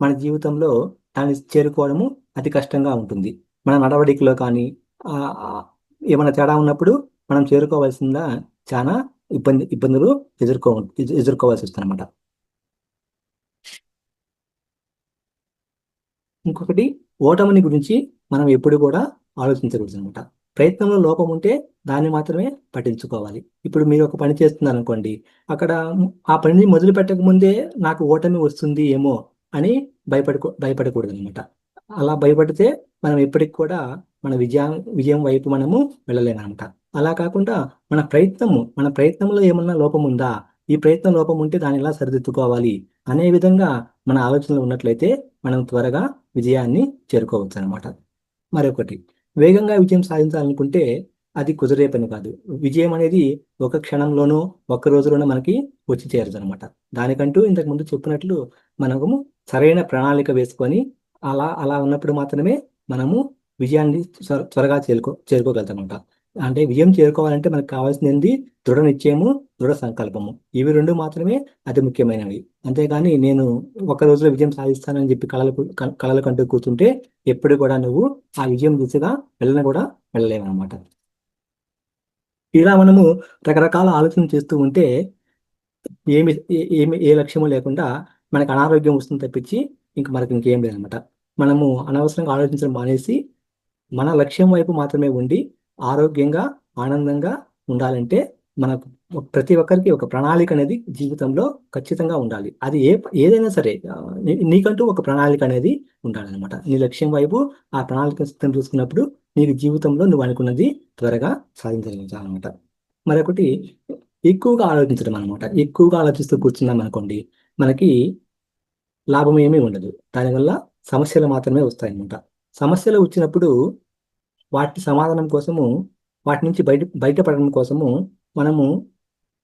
మన జీవితంలో దాన్ని చేరుకోవడము అతి కష్టంగా ఉంటుంది. మన నడవడికలో కానీ ఏమైనా తేడా ఉన్నప్పుడు మనం చేరుకోవాల్సిందా చాలా ఇబ్బందులు ఎదుర్కోవాల్సి వస్తుంది అనమాట. ఇంకొకటి, ఓటమిని గురించి మనం ఎప్పుడు కూడా ఆలోచించకూడదు అనమాట. ప్రయత్నంలో లోపం ఉంటే దాన్ని మాత్రమే పట్టించుకోవాలి. ఇప్పుడు మీరు ఒక పని చేస్తున్నారు అనుకోండి, అక్కడ ఆ పనిని మొదలు పెట్టక ముందే నాకు ఓటమి వస్తుంది ఏమో అని భయపడకూడదు అనమాట. అలా భయపడితే మనం ఎప్పటికి కూడా మన విజయం వైపు మనము వెళ్ళలేమన్నమాట. అలా కాకుండా మన ప్రయత్నంలో ఏమన్నా లోపం ఉందా, ఈ ప్రయత్నం లోపం ఉంటే దాన్ని ఎలా సరిదిద్దుకోవాలి అనే విధంగా మన ఆలోచనలు ఉన్నట్లయితే మనం త్వరగా విజయాన్ని చేరుకోవచ్చు అనమాట. మరొకటి, వేగంగా విజయం సాధించాలనుకుంటే అది కుదిరే పని కాదు. విజయం అనేది ఒక క్షణంలోనో ఒక్క రోజులోనో మనకి వచ్చి చేరదు అనమాట. దానికంటూ ఇంతకు ముందు చెప్పినట్లు మనము సరైన ప్రణాళిక వేసుకొని అలా ఉన్నప్పుడు మాత్రమే మనము విజయాన్ని త్వరగా చేరుకోగలుగుతామన్నమాట. అంటే విజయం చేరుకోవాలంటే మనకు కావాల్సింది దృఢ నిశ్చయము, దృఢ సంకల్పము. ఇవి రెండు మాత్రమే అతి ముఖ్యమైనవి. అంతేగాని నేను ఒక రోజులో విజయం సాధిస్తానని చెప్పి కళలు కంటూ కూర్చుంటే ఎప్పుడు కూడా నువ్వు ఆ విజయం దిశగా వెళ్ళలేమన్నమాట. ఇలా మనము రకరకాల ఆలోచన చేస్తూ ఉంటే ఏ లక్ష్యము లేకుండా మనకు అనారోగ్యం వస్తుంది తప్పించి మనకి ఇంకేం లేదనమాట. మనము అనవసరంగా ఆలోచించడం మానేసి మన లక్ష్యం వైపు మాత్రమే ఉండి ఆరోగ్యంగా ఆనందంగా ఉండాలంటే మనకు ప్రతి ఒక్కరికి ఒక ప్రణాళిక అనేది జీవితంలో ఖచ్చితంగా ఉండాలి. అది ఏదైనా సరే నీకంటూ ఒక ప్రణాళిక అనేది ఉండాలన్నమాట. నీ లక్ష్యం వైపు ఆ ప్రణాళిక సిద్ధం చేసుకున్నప్పుడు నీకు జీవితంలో నువ్వు అనుకున్నది త్వరగా సాధించగలుగుతావు. మరొకటి ఎక్కువగా ఆలోచించడం అనమాట. ఎక్కువగా ఆలోచిస్తూ కూర్చున్నాం అనుకోండి, మనకి లాభం ఏమీ ఉండదు. దానివల్ల సమస్యలు మాత్రమే వస్తాయన్నమాట. సమస్యలు వచ్చినప్పుడు వాటి సమాధానం కోసము, వాటి నుంచి బయటపడడం కోసము మనము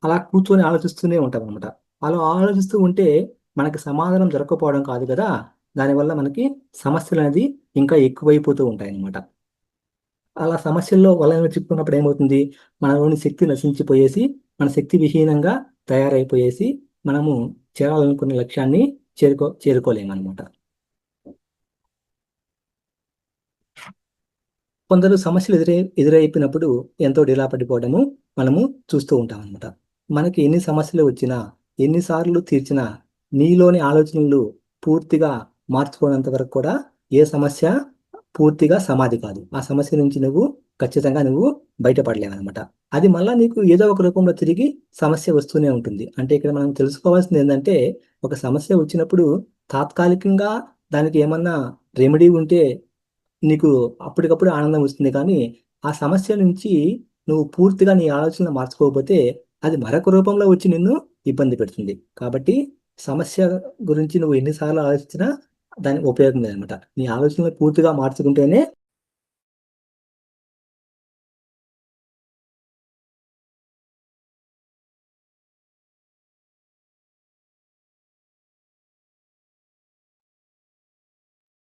అలా కూర్చొని ఆలోచిస్తూనే ఉంటాం అనమాట. అలా ఆలోచిస్తూ ఉంటే మనకి సమాధానం దొరకపోవడం కాదు కదా, దానివల్ల మనకి సమస్యలు అనేది ఇంకా ఎక్కువైపోతూ ఉంటాయి అన్నమాట. అలా సమస్యల్లో వలన చిక్కుకున్నప్పుడు ఏమవుతుంది, మనలోని శక్తి నశించిపోయేసి మన శక్తి విహీనంగా తయారైపోయేసి మనము చేరాలనుకున్న లక్ష్యాన్ని చేరుకోలేమన్నమాట. కొందరు సమస్యలు ఎదురైపోయినప్పుడు ఎంతో డీలా పడిపోవడము మనము చూస్తూ ఉంటాం అనమాట. మనకి ఎన్ని సమస్యలు వచ్చినా, ఎన్నిసార్లు తీర్చినా, నీలోని ఆలోచనలు పూర్తిగా మార్చుకోనంత వరకు కూడా ఏ సమస్య పూర్తిగా సమాధి కాదు. ఆ సమస్య నుంచి ఖచ్చితంగా నువ్వు బయటపడలేవన్నమాట. అది మళ్ళీ నీకు ఏదో ఒక రూపంలో తిరిగి సమస్య వస్తూనే ఉంటుంది. అంటే ఇక్కడ మనం తెలుసుకోవాల్సింది ఏంటంటే, ఒక సమస్య వచ్చినప్పుడు తాత్కాలికంగా దానికి ఏమన్నా రెమెడీ ఉంటే నీకు అప్పటికప్పుడు ఆనందం వస్తుంది. కానీ ఆ సమస్య నుంచి నువ్వు పూర్తిగా నీ ఆలోచన మార్చుకోకపోతే అది మరొక రూపంలో వచ్చి నిన్ను ఇబ్బంది పెడుతుంది. కాబట్టి సమస్య గురించి నువ్వు ఎన్నిసార్లు ఆలోచించినా దాని ఉపయోగం లేదనమాట. నీ ఆలోచనలు పూర్తిగా మార్చుకుంటేనే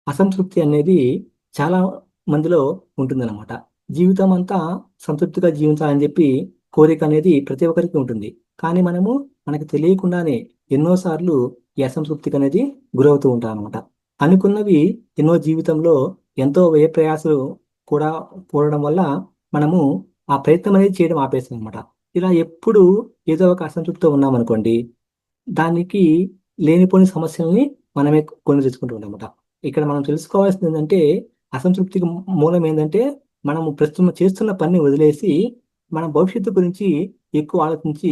అసంతృప్తి అనేది చాలా మందిలో ఉంటుందన్నమాట. జీవితం అంతా సంతృప్తిగా జీవించాలని చెప్పి కోరిక అనేది ప్రతి ఒక్కరికి ఉంటుంది. కానీ మనకి తెలియకుండానే ఎన్నోసార్లు ఈ అసంతృప్తికి అనేది గురవుతూ ఉంటాం అనమాట. అనుకున్నవి ఎన్నో జీవితంలో ఎంతో వ్యయ ప్రయాసాలు కూడా కూడడం వల్ల మనము ఆ ప్రయత్నం అనేది చేయడం ఆపేస్తాం అనమాట. ఇలా ఎప్పుడు ఏదో ఒక అసంతృప్తితో ఉన్నామనుకోండి, దానికి లేనిపోని సమస్యల్ని మనమే కొని తెచ్చుకుంటూ ఉంటామట. ఇక్కడ మనం తెలుసుకోవాల్సింది ఏంటంటే, అసంతృప్తికి మూలం ఏంటంటే, మనము ప్రస్తుతం చేస్తున్న పని వదిలేసి మన భవిష్యత్తు గురించి ఎక్కువ ఆలోచించి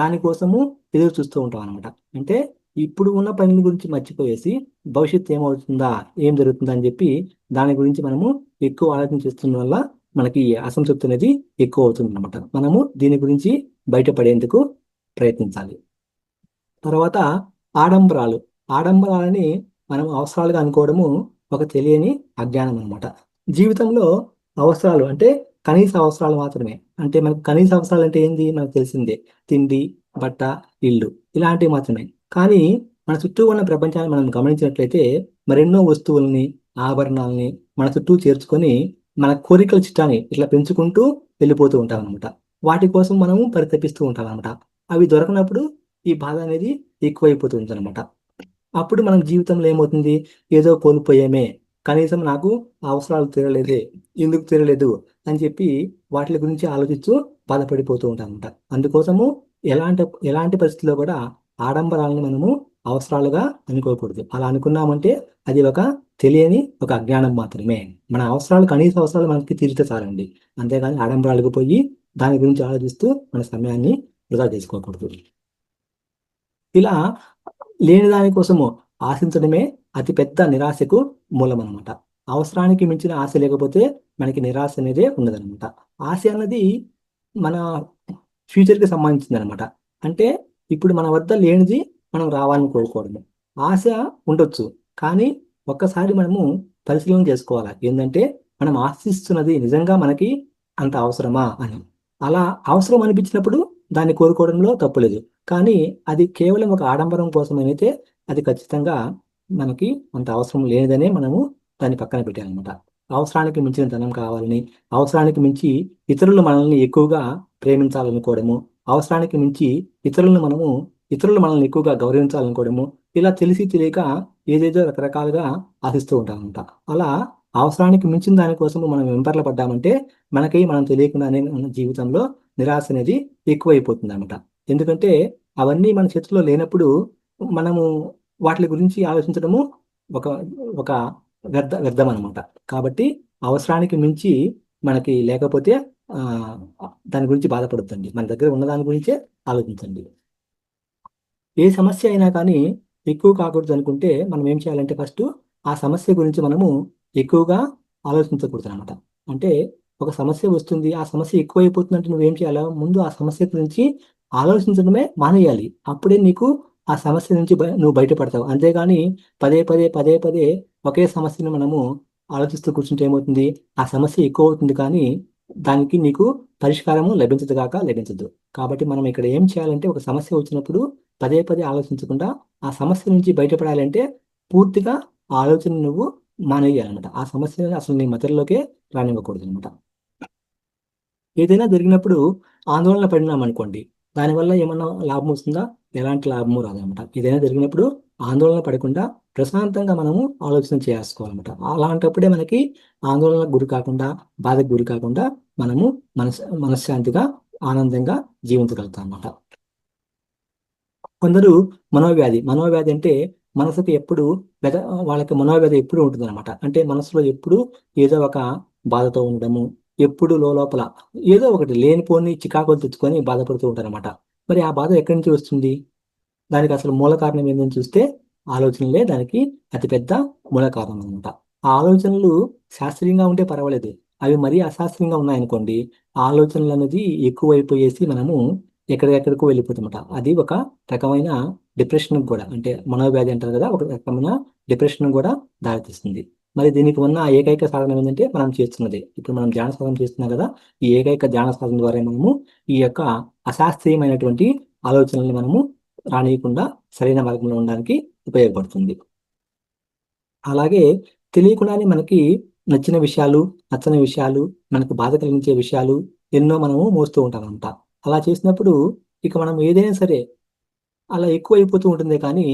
దానికోసము ఎదురు చూస్తూ ఉంటాం అనమాట. అంటే ఇప్పుడు ఉన్న పని గురించి మర్చిపోయేసి భవిష్యత్తు ఏమవుతుందా, ఏం జరుగుతుందా అని చెప్పి దాని గురించి మనము ఎక్కువ ఆలోచన చేస్తున్న వల్ల మనకి అసంతృప్తి అనేది ఎక్కువ అవుతుంది అనమాట. మనము దీని గురించి బయటపడేందుకు ప్రయత్నించాలి. తర్వాత ఆడంబరాలు. ఆడంబరాలని మనం అవసరాలుగా అనుకోవడము ఒక తెలియని అజ్ఞానం అనమాట. జీవితంలో అవసరాలు అంటే కనీస అవసరాలు మాత్రమే. అంటే మనకు కనీస అవసరాలు అంటే ఏంది మనకు తెలిసిందే, తిండి, బట్ట, ఇల్లు, ఇలాంటివి మాత్రమే. కానీ మన చుట్టూ ఉన్న ప్రపంచాన్ని మనం గమనించినట్లయితే మరెన్నో వస్తువుల్ని, ఆభరణాలని మన చుట్టూ చేర్చుకొని మన కోరికల చిట్టాన్ని ఇట్లా పెంచుకుంటూ వెళ్ళిపోతూ ఉంటాం అనమాట. వాటి కోసం మనము పరితపిస్తూ ఉంటాం అనమాట. అవి దొరకనప్పుడు ఈ బాధ అనేది ఎక్కువైపోతుంది అనమాట. అప్పుడు మనం జీవితంలో ఏమవుతుంది, ఏదో కోల్పోయామే, కనీసం నాకు ఆ అవసరాలు తీరలేదే, ఎందుకు తీరలేదు అని చెప్పి వాటి గురించి ఆలోచిస్తూ బాధపడిపోతూ ఉంటాం అనమాట. అందుకోసము ఎలాంటి ఎలాంటి పరిస్థితుల్లో కూడా ఆడంబరాలను మనము అవసరాలుగా అనుకోకూడదు. అలా అనుకున్నామంటే అది ఒక తెలియని ఒక అజ్ఞానం మాత్రమే. మన అవసరాలు, కనీస అవసరాలు మనకి తీరితే చాలండి. అంతేగాని ఆడంబరాలకు పోయి దాని గురించి ఆలోచిస్తూ మన సమయాన్ని వృధా చేసుకోకూడదు. ఇలా లేని దానికోసము ఆశించడమే అతిపెద్ద నిరాశకు మూలం అనమాట. అవసరానికి మించిన ఆశ లేకపోతే మనకి నిరాశ అనేదే ఉండదన్నమాట. ఆశ అన్నది మన ఫ్యూచర్కి సంబంధించింది అనమాట. అంటే ఇప్పుడు మన వద్ద లేనిది మనం రావాలని కోరుకోవడము. ఆశ ఉండొచ్చు, కానీ ఒక్కసారి మనము పరిశీలన చేసుకోవాలి. ఏంటంటే మనం ఆశిస్తున్నది నిజంగా మనకి అంత అవసరమా అని. అలా అవసరం అనిపించినప్పుడు దాన్ని కోరుకోవడంలో తప్పులేదు. కానీ అది కేవలం ఒక ఆడంబరం కోసం అయితే అది ఖచ్చితంగా మనకి అంత అవసరం లేదనే మనము దాన్ని పక్కన పెట్టాలన్నమాట. అవసరానికి మించిన ధనం కావాలని, అవసరానికి మించి ఇతరులు మనల్ని ఎక్కువగా ప్రేమించాలనుకోవడము, అవసరానికి మించి ఇతరులు మనల్ని ఎక్కువగా గౌరవించాలనుకోవడము, ఇలా తెలిసి తెలియక ఏదేదో రకరకాలుగా ఆశిస్తూ ఉంటామన్నమాట. అలా అవసరానికి మించిన దానికోసం మనం వెంపర్ల పడ్డామంటే మనం తెలియకుండానే మన జీవితంలో నిరాశ అనేది ఎక్కువైపోతుంది అనమాట. ఎందుకంటే అవన్నీ మన చేతిలో లేనప్పుడు మనము వాటి గురించి ఆలోచించడము ఒక ఒక వ్యర్థం అనమాట. కాబట్టి అవసరానికి మించి మనకి లేకపోతే ఆ, దాని గురించి బాధపడొద్దండి. మన దగ్గర ఉన్న దాని గురించే ఆలోచించండి. ఏ సమస్య అయినా కానీ ఎక్కువ కాకూడదు అనుకుంటే మనం ఏం చేయాలంటే ఫస్ట్ ఆ సమస్య గురించి మనము ఎక్కువగా ఆలోచించకూడదు అనమాట. అంటే ఒక సమస్య వస్తుంది, ఆ సమస్య ఎక్కువైపోతుందంటే నువ్వేం చేయాలా, ముందు ఆ సమస్య గురించి ఆలోచించడమే మానేయాలి. అప్పుడే నీకు ఆ సమస్య నుంచి నువ్వు బయటపడతావు. అంతేగాని పదే పదే పదే పదే ఒకే సమస్యను మనము ఆలోచిస్తూ కూర్చుంటే ఏమవుతుంది, ఆ సమస్య ఎక్కువ అవుతుంది కానీ దానికి నీకు పరిష్కారము లభించదు కాక లభించదు. కాబట్టి మనం ఇక్కడ ఏం చేయాలంటే ఒక సమస్య వచ్చినప్పుడు పదే పదే ఆలోచించకుండా ఆ సమస్య నుంచి బయటపడాలంటే పూర్తిగా ఆ ఆలోచన నువ్వు మానేయాలన్నమాట. ఆ సమస్యని అసలు నీ మధ్యలోకే రానివ్వకూడదు అనమాట. ఏదైనా జరిగినప్పుడు ఆందోళన పడినాం అనుకోండి, దానివల్ల ఏమన్నా లాభం వస్తుందా? ఎలాంటి లాభము రాదనమాట. ఏదైనా జరిగినప్పుడు ఆందోళన పడకుండా ప్రశాంతంగా మనము ఆలోచన చేసుకోవాలన్నమాట. అలాంటప్పుడే మనకి ఆందోళనకు గురి కాకుండా, బాధకు గురి కాకుండా మనము మనశ్శాంతిగా ఆనందంగా జీవించగలుగుతాం అన్నమాట. కొందరు మనోవ్యాధి అంటే మనసుకు ఎప్పుడు వ్యధ వాళ్ళకి మనోవ్యాధి ఎప్పుడు ఉంటుంది అనమాట. అంటే మనసులో ఎప్పుడు ఏదో ఒక బాధతో ఉండడము, ఎప్పుడు లోపల ఏదో ఒకటి లేనిపోని చికాకులు తెచ్చుకొని బాధపడుతూ ఉంటారన్నమాట. మరి ఆ బాధ ఎక్కడి నుంచి వస్తుంది? దానికి అసలు మూల కారణం ఏంటని చూస్తే ఆలోచనలే దానికి అతిపెద్ద మూల కారణం అనమాట. ఆ ఆలోచనలు శాస్త్రీయంగా ఉంటే పర్వాలేదు, అవి మరీ అశాస్త్రీయంగా ఉన్నాయనుకోండి, ఆ ఆలోచనలు అనేది ఎక్కువైపోయేసి మనము ఎక్కడికెక్కడికో వెళ్ళిపోతామట. అది ఒక రకమైన డిప్రెషన్ కూడా, అంటే మనోవ్యాధి అంటారు కదా, ఒక రకమైన డిప్రెషన్ కూడా దారితీస్తుంది. మరి దీనికి ఉన్న ఏకైక సాధనం ఏంటంటే మనం చేస్తున్నది. ఇప్పుడు మనం ధ్యాన సాధన చేస్తున్నాం కదా, ఈ ఏకైక ధ్యాన సాధన ద్వారా మనము ఈ యొక్క అశాస్త్రీయమైనటువంటి ఆలోచనల్ని మనము రానియకుండా సరైన మార్గంలో ఉండడానికి ఉపయోగపడుతుంది. అలాగే తెలియకుండానే మనకి నచ్చిన విషయాలు, నచ్చని విషయాలు, మనకు బాధ కలిగించే విషయాలు ఎన్నో మనము మోస్తూ ఉంటాం అనమాట. అలా చేసినప్పుడు ఇక మనం ఏదైనా సరే అలా ఎక్కువ అయిపోతూ ఉంటుంది కానీ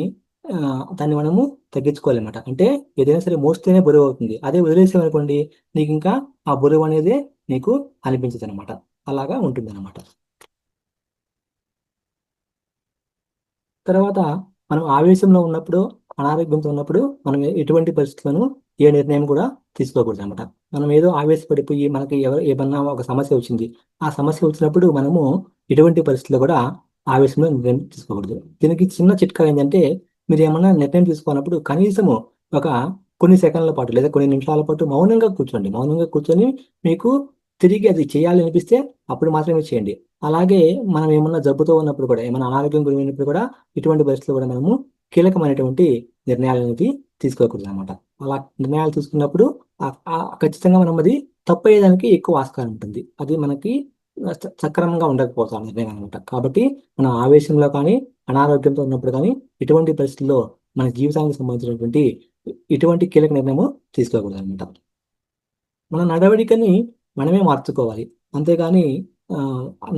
దాన్ని మనము తగ్గించుకోవాలన్నమాట. అంటే ఏదైనా సరే మోస్తేనే బరువు అవుతుంది. అదే వదిలేసామనుకోండి, నీకు ఇంకా ఆ బరువు అనేదే నీకు అనిపించదు అనమాట. అలాగా ఉంటుంది అనమాట. తర్వాత మనం ఆవేశంలో ఉన్నప్పుడు, అనారోగ్యంతో ఉన్నప్పుడు మనం ఎటువంటి పరిస్థితులను ఏ నిర్ణయం కూడా తీసుకోకూడదు అనమాట. మనం ఏదో ఆవేశపడిపోయి మనకి ఏమన్నా ఒక సమస్య వచ్చింది, ఆ సమస్య వచ్చినప్పుడు మనము ఎటువంటి పరిస్థితుల్లో కూడా ఆవేశంలో నిర్ణయం తీసుకోకూడదు. దీనికి చిన్న చిట్కా ఏంటంటే, మీరు ఏమన్నా నిర్ణయం తీసుకోనప్పుడు కనీసము ఒక కొన్ని సెకండ్ల పాటు లేదా కొన్ని నిమిషాల పాటు మౌనంగా కూర్చోండి. మౌనంగా కూర్చొని మీకు తిరిగి అది చేయాలి అనిపిస్తే అప్పుడు మాత్రమే చేయండి. అలాగే మనం ఏమన్నా జబ్బుతో ఉన్నప్పుడు కూడా, ఏమైనా అనారోగ్యం గురైనప్పుడు కూడా ఇటువంటి పరిస్థితుల్లో కూడా మనము కీలకమైనటువంటి నిర్ణయాలు అనేది తీసుకోకూడదు అనమాట. అలా నిర్ణయాలు తీసుకున్నప్పుడు ఖచ్చితంగా మనం అది తప్పు అయ్యేదానికి ఎక్కువ ఆస్కారం ఉంటుంది. అది మనకి సక్రమంగా ఉండకపోతాం నిర్ణయం అనమాట. కాబట్టి మనం ఆవేశంలో కానీ, అనారోగ్యంతో ఉన్నప్పుడు కానీ ఇటువంటి పరిస్థితుల్లో మన జీవితానికి సంబంధించినటువంటి ఇటువంటి కీలక నిర్ణయము తీసుకోకూడదు అనమాట. మన నడవడికని మనమే మార్చుకోవాలి. అంతేగాని ఆ,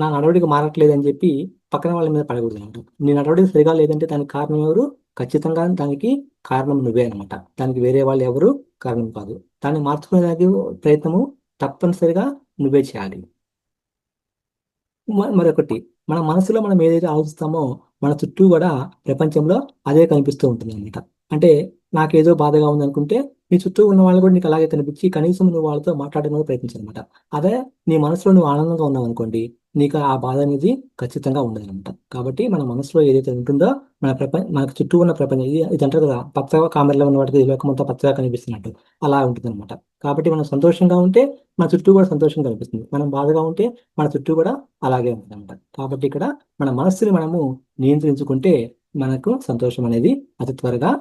నా నడవడిక మారట్లేదని చెప్పి పక్కన వాళ్ళ మీద పడకూడదు అనమాట. నీ నడవడిక సరిగా లేదంటే దానికి కారణం ఎవరు? ఖచ్చితంగా దానికి కారణం నువ్వే అనమాట. దానికి వేరే వాళ్ళు ఎవరు కారణం కాదు. దాన్ని మార్చుకునేదానికి ప్రయత్నము తప్పనిసరిగా నువ్వే చేయాలి. మరొకటి, మన మనసులో మనం ఏదైతే ఆలోచిస్తామో మన చుట్టూ కూడా ప్రపంచంలో అదే కనిపిస్తూ ఉంటుంది అనమాట. అంటే నాకేదో బాధగా ఉందనుకుంటే నీ చుట్టూ ఉన్న వాళ్ళు కూడా నీకు అలాగే కనిపించి కనీసం నువ్వు వాళ్ళతో మాట్లాడడానికి ప్రయత్నించనమాట. అదే నీ మనసులో నువ్వు ఆనందంగా ఉన్నావు అనుకోండి, నీకు ఆ బాధ అనేది ఖచ్చితంగా ఉండదు అనమాట. కాబట్టి మన మనసులో ఏదైతే ఉంటుందో మనకు చుట్టూ ఉన్న ప్రపంచం ఇది అంటారు కదా, పచ్చగా కామెరలో ఉన్న వాటికి ఈ లోకమంతా పచ్చగా కనిపిస్తున్నట్టు అలా ఉంటుంది అనమాట. కాబట్టి మనం సంతోషంగా ఉంటే మన చుట్టూ కూడా సంతోషంగా కనిపిస్తుంది. మనం బాధగా ఉంటే మన చుట్టూ కూడా అలాగే ఉంటుందన్నమాట. కాబట్టి ఇక్కడ మన మనస్సుని మనము నియంత్రించుకుంటే మనకు సంతోషం అనేది అతి త్వరగా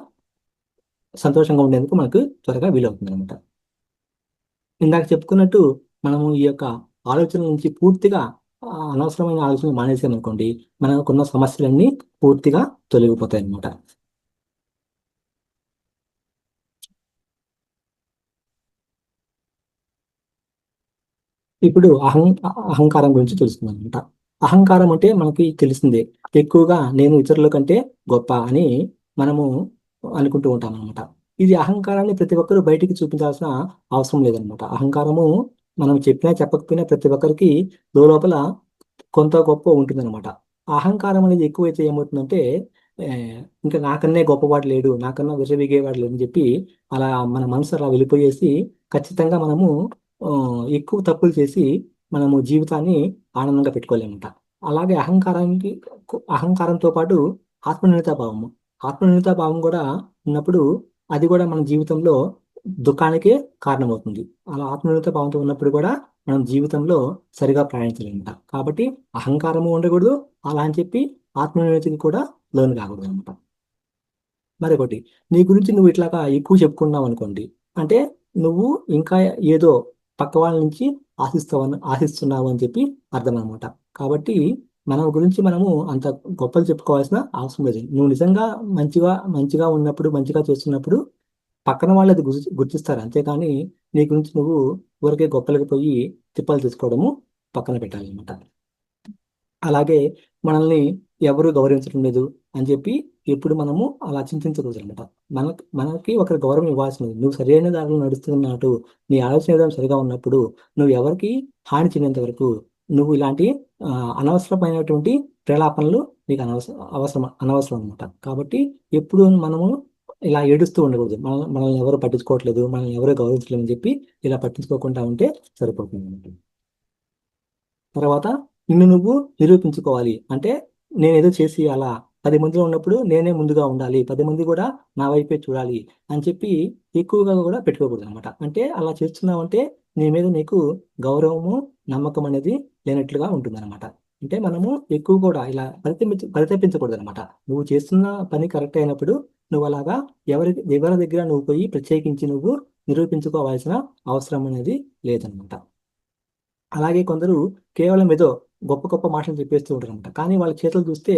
సంతోషంగా ఉండేందుకు మనకు త్వరగా వీలవుతుంది అనమాట. ఇందాక చెప్పుకున్నట్టు మనము ఈ యొక్క ఆలోచన నుంచి పూర్తిగా అనవసరమైన ఆలోచనలు మానేసామనుకోండి, మనకున్న సమస్యలన్నీ పూర్తిగా తొలగిపోతాయి అన్నమాట. ఇప్పుడు అహంకారం గురించి తెలుసుకుందాం అనమాట. అహంకారం అంటే మనకి తెలిసిందే, ఎక్కువగా నేను ఇతరుల కంటే గొప్ప అని మనము అనుకుంటూ ఉంటాం అనమాట. ఇది అహంకారాన్ని ప్రతి ఒక్కరూ బయటికి చూపించాల్సిన అవసరం లేదనమాట. అహంకారము మనం చెప్పినా చెప్పకపోయినా ప్రతి ఒక్కరికి లోపల కొంత గొప్ప ఉంటుందన్నమాట. ఆ అహంకారం అనేది ఎక్కువైతే ఏమవుతుందంటే ఆ, ఇంకా నాకన్నే గొప్పవాడు లేడు, నాకన్నా విర్రవీగేవాడు లేడు అని చెప్పి అలా మన మనసు అలా వెళ్ళిపోయేసి ఖచ్చితంగా మనము ఆ, ఎక్కువ తప్పులు చేసి మనము జీవితాన్ని ఆనందంగా పెట్టుకోలేమంట. అలాగే అహంకారంతో పాటు ఆత్మన్యూనతా భావము ఆత్మన్యూనతా భావం కూడా ఉన్నప్పుడు అది కూడా మన జీవితంలో దుఃఖానికే కారణమవుతుంది. అలా ఆత్మన్యూనతా భావంతో ఉన్నప్పుడు కూడా మనం జీవితంలో సరిగా ప్రయాణించలేమంట. కాబట్టి అహంకారము ఉండకూడదు, అలా అని చెప్పి ఆత్మన్యూనతకి కూడా లోను కాకూడదు అనమాట. మరొకటి, నీ గురించి నువ్వు ఇట్లాగా ఎక్కువ చెప్పుకున్నావు అనుకోండి, అంటే నువ్వు ఇంకా ఏదో పక్క వాళ్ళ నుంచి ఆశిస్తున్నావు అని చెప్పి అర్థం అనమాట. కాబట్టి మన గురించి మనము అంత గొప్పలు చెప్పుకోవాల్సిన అవసరం లేదు. నువ్వు నిజంగా మంచిగా మంచిగా ఉన్నప్పుడు, మంచిగా చేస్తున్నప్పుడు పక్కన వాళ్ళు అది గుర్తిస్తారు. అంతేకాని నీ గురించి నువ్వు ఊరికే గొప్పలకి పోయి తిప్పలు తీసుకోవడము పక్కన పెట్టాలన్నమాట. అలాగే మనల్ని ఎవరు గౌరవించడం లేదు అని చెప్పి ఎప్పుడు మనము అలా చింతించకూడదు అనమాట. మనకి ఒకరి గౌరవం ఇవ్వాల్సినది. నువ్వు సరైన దారిలో నడుస్తున్నట్టు, నీ ఆలోచన విధానం సరిగా ఉన్నప్పుడు, నువ్వు ఎవరికి హాని చెందేంత వరకు నువ్వు ఇలాంటి అనవసరమైనటువంటి ప్రేలాపనలు నీకు అనవసరం అనమాట. కాబట్టి ఎప్పుడు మనము ఇలా ఏడుస్తూ ఉండకూడదు. మనల్ని ఎవరు పట్టించుకోవట్లేదు, మనల్ని ఎవరు గౌరవించలేదు అని చెప్పి ఇలా పట్టించుకోకుండా ఉంటే సరిపోతుంది అన్నమాట. తర్వాత నిన్ను నువ్వు నిరూపించుకోవాలి. అంటే నేనేదో చేసి అలా 10 మందిలో ఉన్నప్పుడు నేనే ముందుగా ఉండాలి, 10 మంది కూడా నా వైపే చూడాలి అని చెప్పి ఎక్కువగా కూడా పెట్టుకోకూడదు అనమాట. అంటే అలా చేస్తున్నావంటే నీ మీద నీకు గౌరవము, నమ్మకం అనేది లేనట్లుగా ఉంటుంది అనమాట. అంటే మనము ఎక్కువ కూడా ఇలా పరితపించకూడదు అనమాట. నువ్వు చేస్తున్న పని కరెక్ట్ అయినప్పుడు నువ్వు అలాగా ఎవరి దగ్గర నువ్వు పోయి ప్రత్యేకించి నువ్వు నిరూపించుకోవాల్సిన అవసరం అనేది లేదనమాట. అలాగే కొందరు కేవలం ఏదో గొప్ప గొప్ప మాటలు చెప్పేస్తూ ఉంటారు అనమాట. కానీ వాళ్ళ చేతులు చూస్తే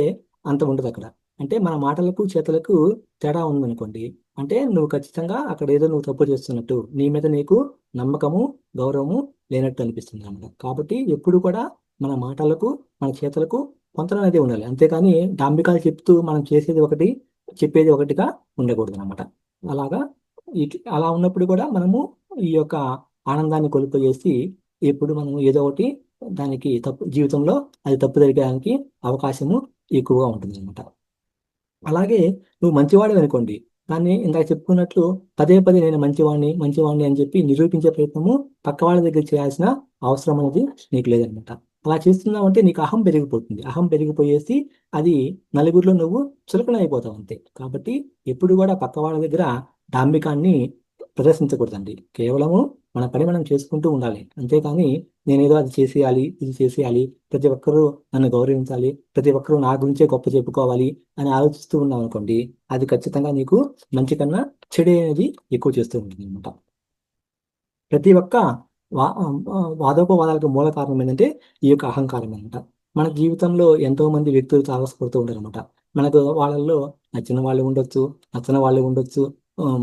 అంత ఉండదు అక్కడ. అంటే మన మాటలకు చేతులకు తేడా ఉందనుకోండి, అంటే నువ్వు ఖచ్చితంగా అక్కడ ఏదో నువ్వు తప్పు చేస్తున్నట్టు, నీ మీద నీకు నమ్మకము, గౌరవము లేనట్టు అనిపిస్తుంది అనమాట. కాబట్టి ఎప్పుడు కూడా మన మాటలకు, మన చేతులకు పొంతన అనేది ఉండాలి. అంతేకాని డాంబికాలు చెప్తూ మనం చేసేది ఒకటి, చెప్పేది ఒకటిగా ఉండకూడదు అనమాట. అలాగా అలా ఉన్నప్పుడు కూడా మనము ఈ యొక్క ఆనందాన్ని కోల్పోయేసి ఎప్పుడు మనం ఏదో ఒకటి దానికి జీవితంలో అది తప్పు జరగడానికి అవకాశము ఎక్కువగా ఉంటుంది అనమాట. అలాగే నువ్వు మంచివాడు అనుకోండి, దాన్ని ఇందాక చెప్పుకున్నట్లు పదే పదే నేను మంచివాడిని అని చెప్పి నిరూపించే ప్రయత్నము పక్క వాళ్ళ దగ్గర చేయాల్సిన అవసరం అనేది నీకు లేదనమాట. అలా చేస్తున్నావు అంటే నీకు అహం పెరిగిపోతుంది. అహం పెరిగిపోయేసి అది నలుగురిలో నువ్వు చులకన అయిపోతావు అంతే. కాబట్టి ఎప్పుడు కూడా పక్క వాళ్ళ దగ్గర డాంబికాన్ని ప్రదర్శించకూడదండి. కేవలము మన పని మనం చేసుకుంటూ ఉండాలి. అంతేకాని నేనేదో అది చేసేయాలి, ఇది చేసేయాలి, ప్రతి ఒక్కరూ నన్ను గౌరవించాలి, ప్రతి ఒక్కరూ నా గురించే గొప్ప చెప్పుకోవాలి అని ఆలోచిస్తూ ఉన్నాం అనుకోండి, అది ఖచ్చితంగా నీకు మంచి కన్నా చెడు అనేది ఎక్కువ చేస్తూ ఉంటుంది అనమాట. ప్రతి ఒక్క వాదోపవాదాలకు మూల కారణం ఏంటంటే ఈ యొక్క అహంకారం అనమాట. మన జీవితంలో ఎంతో మంది వ్యక్తులు తారసపడుతూ ఉంటారు అనమాట. మనకు వాళ్ళల్లో నచ్చిన వాళ్ళు ఉండొచ్చు, నచ్చని వాళ్ళు ఉండొచ్చు,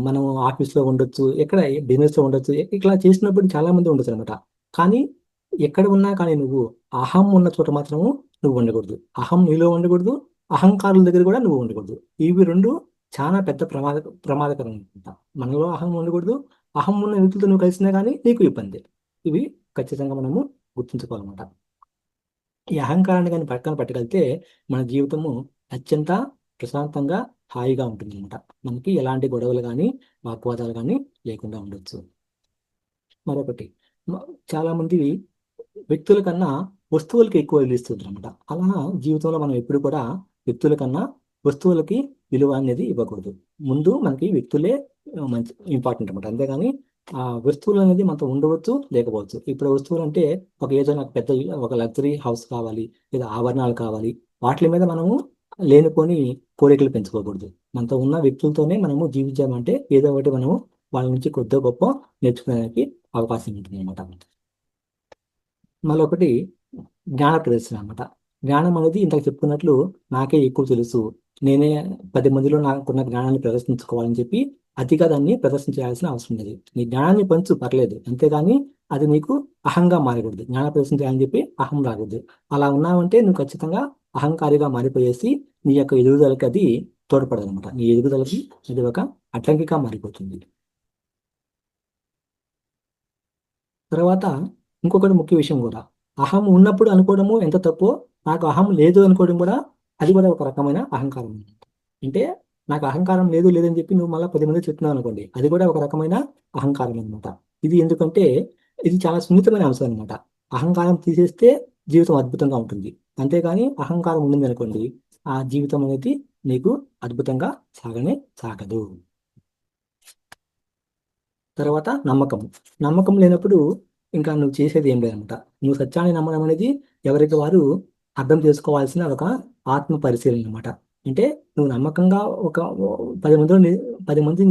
మనం ఆఫీస్లో ఉండొచ్చు, ఎక్కడ బిజినెస్లో ఉండొచ్చు. ఇట్లా చేసినప్పుడు చాలా మంది ఉండొచ్చు అనమాట. కానీ ఎక్కడ ఉన్నా కానీ నువ్వు అహం ఉన్న చోట మాత్రము నువ్వు ఉండకూడదు. అహం నీలో ఉండకూడదు, అహంకారుల దగ్గర కూడా నువ్వు ఉండకూడదు. ఇవి రెండు చాలా పెద్ద ప్రమాదకరం అనమాట. మనలో అహం ఉండకూడదు, అహం ఉన్న వ్యక్తులతో నువ్వు కలిసినా కానీ నీకు ఇబ్బంది. ఇవి ఖచ్చితంగా మనము గుర్తుంచుకోవాలన్నమాట. ఈ అహంకారాన్ని కానీ పక్కన పట్టగలిగితే మన జీవితము అత్యంత ప్రశాంతంగా, హాయిగా ఉంటుంది అనమాట. మనకి ఎలాంటి గొడవలు కానీ, వాగ్వాదాలు కానీ లేకుండా ఉండొచ్చు. మరొకటి, చాలా మంది వ్యక్తుల కన్నా వస్తువులకి ఎక్కువ విలువ ఇస్తుంటారు అనమాట. అలా జీవితంలో మనం ఎప్పుడు కూడా వ్యక్తుల కన్నా వస్తువులకి విలువ అనేది ఇవ్వకూడదు. ముందు మనకి వ్యక్తులే మంచి ఇంపార్టెంట్ అనమాట. అంతేగాని ఆ వస్తువులు అనేది మనతో ఉండవచ్చు, లేకపోవచ్చు. ఇప్పుడు వస్తువులు అంటే ఏదో నాకు పెద్ద ఒక లగ్జరీ హౌస్ కావాలి, లేదా ఆభరణాలు కావాలి, వాటి మీద మనము లేనిపోని కోరికలు పెంచుకోకూడదు. మనతో ఉన్న వ్యక్తులతోనే మనము జీవించామంటే ఏదో ఒకటి మనము వాళ్ళ నుంచి కొద్దిగా గొప్ప నేర్చుకోవడానికి అవకాశం ఉంటుంది అనమాట. మరొకటి జ్ఞాన ప్రదర్శన అనమాట. జ్ఞానం అనేది ఇంతకు చెప్పుకున్నట్లు నాకే ఎక్కువ తెలుసు, నేనే 10 మందిలో నాకున్న జ్ఞానాన్ని ప్రదర్శించుకోవాలని చెప్పి అతిగా దాన్ని ప్రదర్శించాల్సిన అవసరం లేదు. నీ జ్ఞానాన్ని పంచు, పర్లేదు, అంతేగాని అది నీకు అహంగా మారకూడదు. జ్ఞాన ప్రదర్శన చేయాలని చెప్పి అహం రాకూడదు. అలా ఉన్నావంటే నువ్వు ఖచ్చితంగా అహంకారిగా మారిపోయేసి నీ యొక్క ఎదుగుదలకి అది తోడ్పడదు అనమాట. నీ ఎదుగుదలకి అది ఒక అడ్డంకిగా మారిపోతుంది. తర్వాత ఇంకొకటి ముఖ్య విషయం కూడా, అహం ఉన్నప్పుడు అనుకోవడము ఎంత తప్పో, నాకు అహం లేదు అనుకోవడం కూడా అది కూడా ఒక రకమైన అహంకారం అనమాట. అంటే నాకు అహంకారం లేదని చెప్పి నువ్వు మళ్ళీ 10 మంది చెప్తున్నావు అనుకోండి, అది కూడా ఒక రకమైన అహంకారం అనమాట. ఇది ఎందుకంటే ఇది చాలా సున్నితమైన అంశం అనమాట. అహంకారం తీసేస్తే జీవితం అద్భుతంగా ఉంటుంది. అంతేగాని అహంకారం ఉండింది అనుకోండి, ఆ జీవితం అనేది నీకు అద్భుతంగా సాగదు. తర్వాత నమ్మకం. నమ్మకం లేనప్పుడు ఇంకా నువ్వు చేసేది ఏం లేదనమాట. నువ్వు సత్యాన్ని నమ్మడం అనేది ఎవరికి వారు అర్థం చేసుకోవాల్సిన ఒక ఆత్మ పరిశీలన అనమాట. అంటే నువ్వు నమ్మకంగా ఒక 10 మందిలో 10 మంది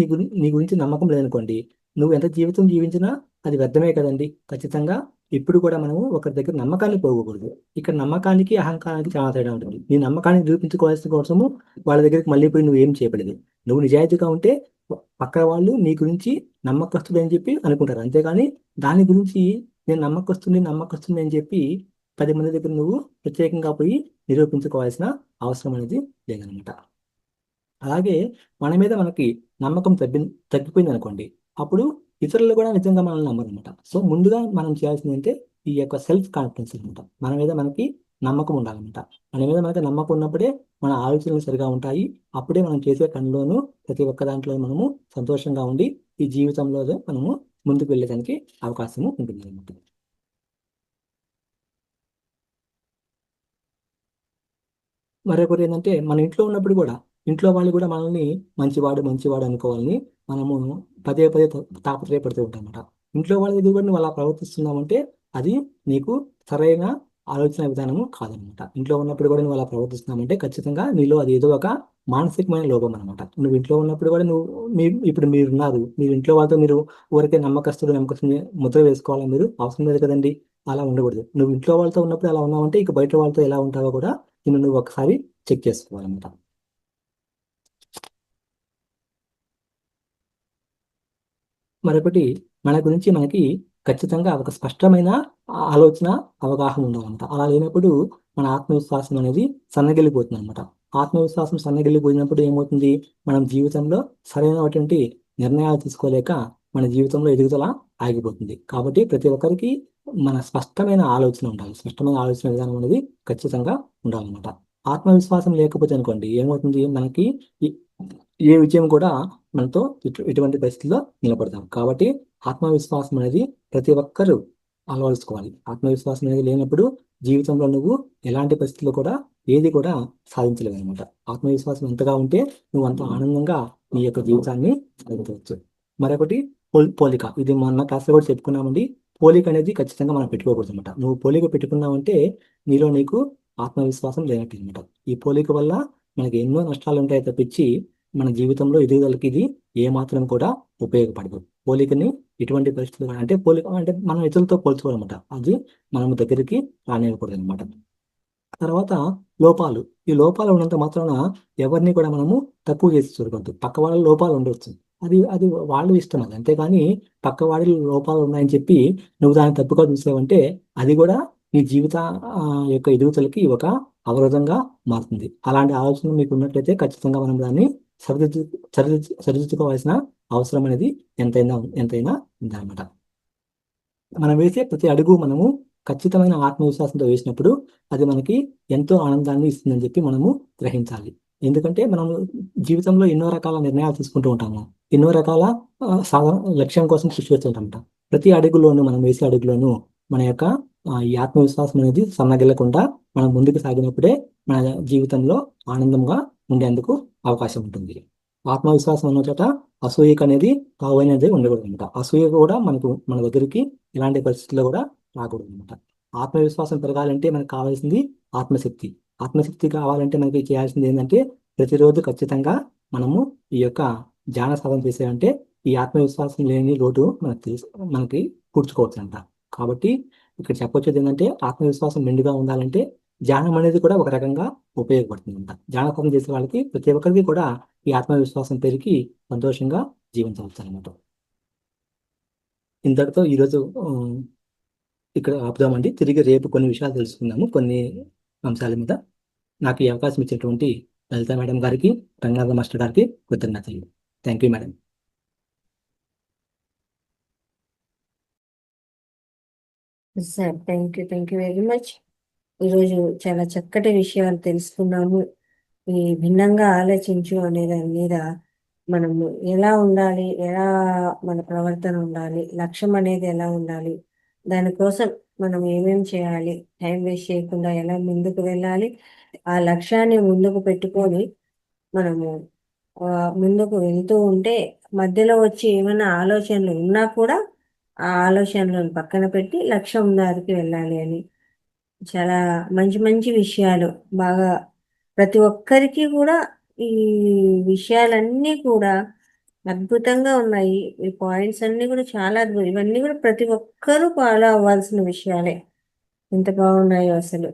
నీ గురించి నమ్మకం లేదనుకోండి, నువ్వు ఎంత జీవితం జీవించినా అది వ్యర్థమే కదండి. ఖచ్చితంగా ఇప్పుడు కూడా మనము ఒకరి దగ్గర నమ్మకాన్ని పోగకూడదు. ఇక్కడ నమ్మకానికి అహంకారానికి చాలా తేడా ఉంటుంది. నీ నమ్మకాన్ని నిరూపించుకోవాల్సిన కోసము వాళ్ళ దగ్గరికి మళ్ళీ పోయి నువ్వు ఏం చేయబడదు. నువ్వు నిజాయితీగా ఉంటే పక్కన వాళ్ళు నీ గురించి నమ్మకస్తుడు అని చెప్పి అనుకుంటారు. అంతేగాని దాని గురించి నేను నమ్మకస్తుంది అని చెప్పి 10 మంది దగ్గర నువ్వు ప్రత్యేకంగా పోయి నిరూపించుకోవాల్సిన అవసరం అనేది లేదనమాట. అలాగే మన మీద మనకి నమ్మకం తగ్గిపోయింది అనుకోండి, అప్పుడు ఇతరులు కూడా నిజంగా మనల్ని నమ్మరు అనమాట. సో ముందుగా మనం చేయాల్సింది అంటే ఈ యొక్క సెల్ఫ్ కాన్ఫిడెన్స్ అనమాట. మన మీద మనకి నమ్మకం ఉండాలన్నమాట. మన మీద మనకి నమ్మకం ఉన్నప్పుడే మన ఆలోచనలు సరిగా ఉంటాయి. అప్పుడే మనం చేసే పనిలోనూ ప్రతి ఒక్క దాంట్లో మనము సంతోషంగా ఉండి ఈ జీవితంలో మనము ముందుకు వెళ్ళేదానికి అవకాశము ఉంటుంది అనమాట. మరొకటి ఏంటంటే మన ఇంట్లో ఉన్నప్పుడు కూడా ఇంట్లో వాళ్ళు కూడా మనల్ని మంచివాడు అనుకోవాలని మనము పదే పదే తాపత్రయపడుతూ ఉంటాం అన్నమాట. ఇంట్లో వాళ్ళ దగ్గర కూడా నువ్వు అలా ప్రవర్తిస్తున్నావంటే అది నీకు సరైన ఆలోచన విధానము కాదనమాట. ఇంట్లో ఉన్నప్పుడు కూడా నువ్వు అలా ప్రవర్తిస్తున్నావంటే ఖచ్చితంగా నీలో అది ఏదో ఒక మానసికమైన లోపం అనమాట. నువ్వు ఇంట్లో ఉన్నప్పుడు కూడా ఇప్పుడు మీరున్నారు, మీరు ఇంట్లో వాళ్ళతో మీరు ఊరికే నమ్మకస్తుడు ముద్ర వేసుకోవాలని మీరు అవసరం లేదు కదండి. అలా ఉండకూడదు. నువ్వు ఇంట్లో వాళ్ళతో ఉన్నప్పుడు అలా ఉన్నావంటే ఇక బయట వాళ్ళతో ఎలా ఉంటావో కూడా నువ్వు ఒకసారి చెక్ చేసుకోవాలన్నమాట. మరొకటి, మన గురించి మనకి ఖచ్చితంగా ఒక స్పష్టమైన ఆలోచన అవగాహన ఉండాలన్నమాట. అలా లేనప్పుడు మన ఆత్మవిశ్వాసం అనేది సన్నగిల్లిపోతుంది అనమాట. ఆత్మవిశ్వాసం సన్నగిల్లిపోయినప్పుడు ఏమవుతుంది, మనం జీవితంలో సరైనటువంటి నిర్ణయాలు తీసుకోలేక మన జీవితంలో ఎదుగుదల ఆగిపోతుంది. కాబట్టి ప్రతి ఒక్కరికి మన స్పష్టమైన ఆలోచన ఉండాలి. స్పష్టమైన ఆలోచన విధానం అనేది ఖచ్చితంగా ఉండాలన్నమాట. ఆత్మవిశ్వాసం లేకపోతే అనుకోండి ఏమవుతుంది, మనకి ఏ విజయం కూడా మనతో ఇటువంటి పరిస్థితుల్లో నిలబడతాం. కాబట్టి ఆత్మవిశ్వాసం అనేది ప్రతి ఒక్కరూ అలవరుచుకోవాలి. ఆత్మవిశ్వాసం అనేది లేనప్పుడు జీవితంలో నువ్వు ఎలాంటి పరిస్థితుల్లో కూడా ఏది కూడా సాధించలేవు అనమాట. ఆత్మవిశ్వాసం ఎంతగా ఉంటే నువ్వు అంత ఆనందంగా నీ యొక్క జీవితాన్ని సాధించవచ్చు. మరొకటి పోలిక. ఇది మొన్న క్లాస్లో కూడా చెప్పుకున్నామండి. పోలిక అనేది ఖచ్చితంగా మనం పెట్టుకోకూడదు అనమాట. నువ్వు పోలిక పెట్టుకున్నావంటే నీకు ఆత్మవిశ్వాసం లేనట్టు అనమాట. ఈ పోలిక వల్ల మనకి ఎన్నో నష్టాలు ఉంటాయి తప్పించి మన జీవితంలో ఎదుగుదలకి ఇది ఏమాత్రం కూడా ఉపయోగపడదు. పోలికని ఎటువంటి పరిస్థితులు అంటే పోలిక అంటే మనం ఇతరులతో పోల్చుకోవాలన్నమాట. అది మనం దగ్గరికి రానివ్వకూడదు అనమాట. తర్వాత లోపాలు. ఈ లోపాలు ఉన్నంత మాత్రాన ఎవరిని కూడా మనము తక్కువ చేసి చూడకూడదు. పక్క వాళ్ళ లోపాలు ఉండవచ్చు, అది అది వాళ్ళు ఇష్టం అది. అంతేగాని పక్క వాడి లోపాలు ఉన్నాయని చెప్పి నువ్వు దాన్ని తప్పుగా చూసావంటే అది కూడా నీ జీవిత యొక్క ఎదుగుదలకి ఒక అవరోధంగా మారుతుంది. అలాంటి ఆలోచన మీకు ఉన్నట్లయితే ఖచ్చితంగా మనం దాన్ని సరిదిద్దుకోవాల్సిన అవసరం అనేది ఎంతైనా ఉందన్నమాట. మనం వేసే ప్రతి అడుగు మనము ఖచ్చితమైన ఆత్మవిశ్వాసంతో వేసినప్పుడు అది మనకి ఎంతో ఆనందాన్ని ఇస్తుందని చెప్పి మనము గ్రహించాలి. ఎందుకంటే మనం జీవితంలో ఎన్నో రకాల నిర్ణయాలు తీసుకుంటూ ఉంటాము. ఎన్నో రకాల లక్ష్యం కోసం కృషి చేస్తుంటాం. ప్రతి అడుగులోనూ మనం వేసే అడుగులోనూ మన యొక్క ఈ ఆత్మవిశ్వాసం అనేది సన్నగిల్లకుండా మనం ముందుకు సాగినప్పుడే మన జీవితంలో ఆనందంగా ఉండేందుకు అవకాశం ఉంటుంది. ఆత్మవిశ్వాసం అన్న చోట అసూయక అనేది తావైనది ఉండకూడదు అనమాట. అసూయ కూడా మన దగ్గరికి ఇలాంటి పరిస్థితుల్లో కూడా రాకూడదు అనమాట. ఆత్మవిశ్వాసం పెరగాలంటే మనకు కావాల్సింది ఆత్మశక్తి. ఆత్మశక్తి కావాలంటే మనకి చేయాల్సింది ఏంటంటే ప్రతిరోజు ఖచ్చితంగా మనము ఈ యొక్క ధ్యాన సాధన చేసేదంటే ఈ ఆత్మవిశ్వాసం లేని లోటు మనకి పూడ్చుకోవచ్చు అంట. కాబట్టి ఇక్కడ చెప్పొచ్చేది ఏంటంటే ఆత్మవిశ్వాసం మెండుగా ఉండాలంటే ధ్యానం అనేది కూడా ఒక రకంగా ఉపయోగపడుతుంది అంట. ధ్యాన సాధన చేసే వాళ్ళకి ప్రతి ఒక్కరికి కూడా ఈ ఆత్మవిశ్వాసం పెరిగి సంతోషంగా జీవించవచ్చు అనమాట. ఇంతటితో ఈరోజు ఇక్కడ ఆపుదామండి. తిరిగి రేపు కొన్ని విషయాలు తెలుసుకుందాము, కొన్ని అంశాల మీద. నాకు ఈ అవకాశం ఇచ్చినటువంటి లలిత మేడం గారికి, రంగనాథ మాస్టర్ గారికి కృతజ్ఞతలు. Thank you madam. Sir thank you very much. ఈరోజు చాలా చక్కటి విషయాలు తెలుసుకున్నాము. ఈ భిన్నంగా ఆలోచించు అనే దాని మీద మనము ఎలా ఉండాలి, ఎలా మన ప్రవర్తన ఉండాలి, లక్ష్యం అనేది ఎలా ఉండాలి, దానికోసం మనం ఏమేమి చేయాలి, టైం వేస్ట్ చేయకుండా ఎలా ముందుకు వెళ్ళాలి, ఆ లక్ష్యాన్ని ముందుకు పెట్టుకొని మనము ముందుకు వెళ్తూ ఉంటే మధ్యలో వచ్చి ఏమైనా ఆలోచనలు ఉన్నా కూడా ఆ ఆలోచనలను పక్కన పెట్టి లక్ష్యం దారికి వెళ్ళాలి అని చాలా మంచి మంచి విషయాలు బాగా ప్రతి ఒక్కరికి కూడా ఈ విషయాలన్నీ కూడా అద్భుతంగా ఉన్నాయి. ఈ పాయింట్స్ అన్ని కూడా చాలా అద్భుతం. ఇవన్నీ కూడా ప్రతి ఒక్కరూ ఫాలో అవ్వాల్సిన విషయాలే. ఎంత బాగున్నాయో అసలు.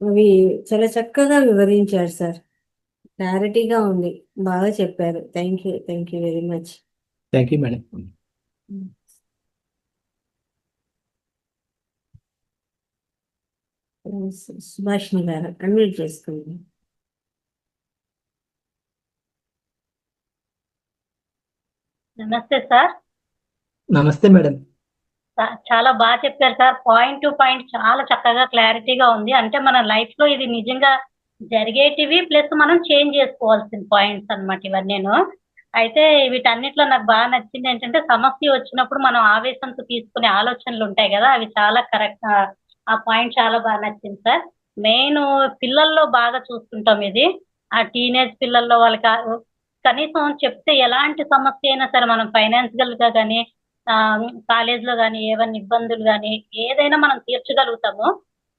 అవి చాలా చక్కగా వివరించారు సార్. క్లారిటీగా ఉంది. బాగా చెప్పారు. Thank you very much. Thank you madam. Subhashini గారు అన్మ్యూట్ చేసుకుంది. నమస్తే సార్. నమస్తే మేడం. చాలా బాగా చెప్పారు సార్. పాయింట్ టు పాయింట్ చాలా చక్కగా క్లారిటీగా ఉంది. అంటే మన లైఫ్ లో ఇది నిజంగా జరిగేటివి ప్లస్ మనం చేంజ్ చేసుకోవాల్సిన పాయింట్స్ అన్నమాట ఇవన్నీను. అయితే వీటన్నిటిలో నాకు బాగా నచ్చింది ఏంటంటే సమస్య వచ్చినప్పుడు మనం ఆవేశంతో తీసుకునే ఆలోచనలు ఉంటాయి కదా, అవి చాలా కరెక్ట్. ఆ పాయింట్ చాలా బాగా నచ్చింది సార్. మెయిన్ పిల్లల్లో బాగా చూస్తుంటాం ఇది. ఆ టీనేజ్ పిల్లల్లో వాళ్ళకి కనీసం చెప్తే ఎలాంటి సమస్య అయినా సరే మనం ఫైనాన్షియల్ గా కానీ కాలేజ్ లో కానీ ఏమైనా ఇబ్బందులు కానీ ఏదైనా మనం తీర్చగలుగుతాము.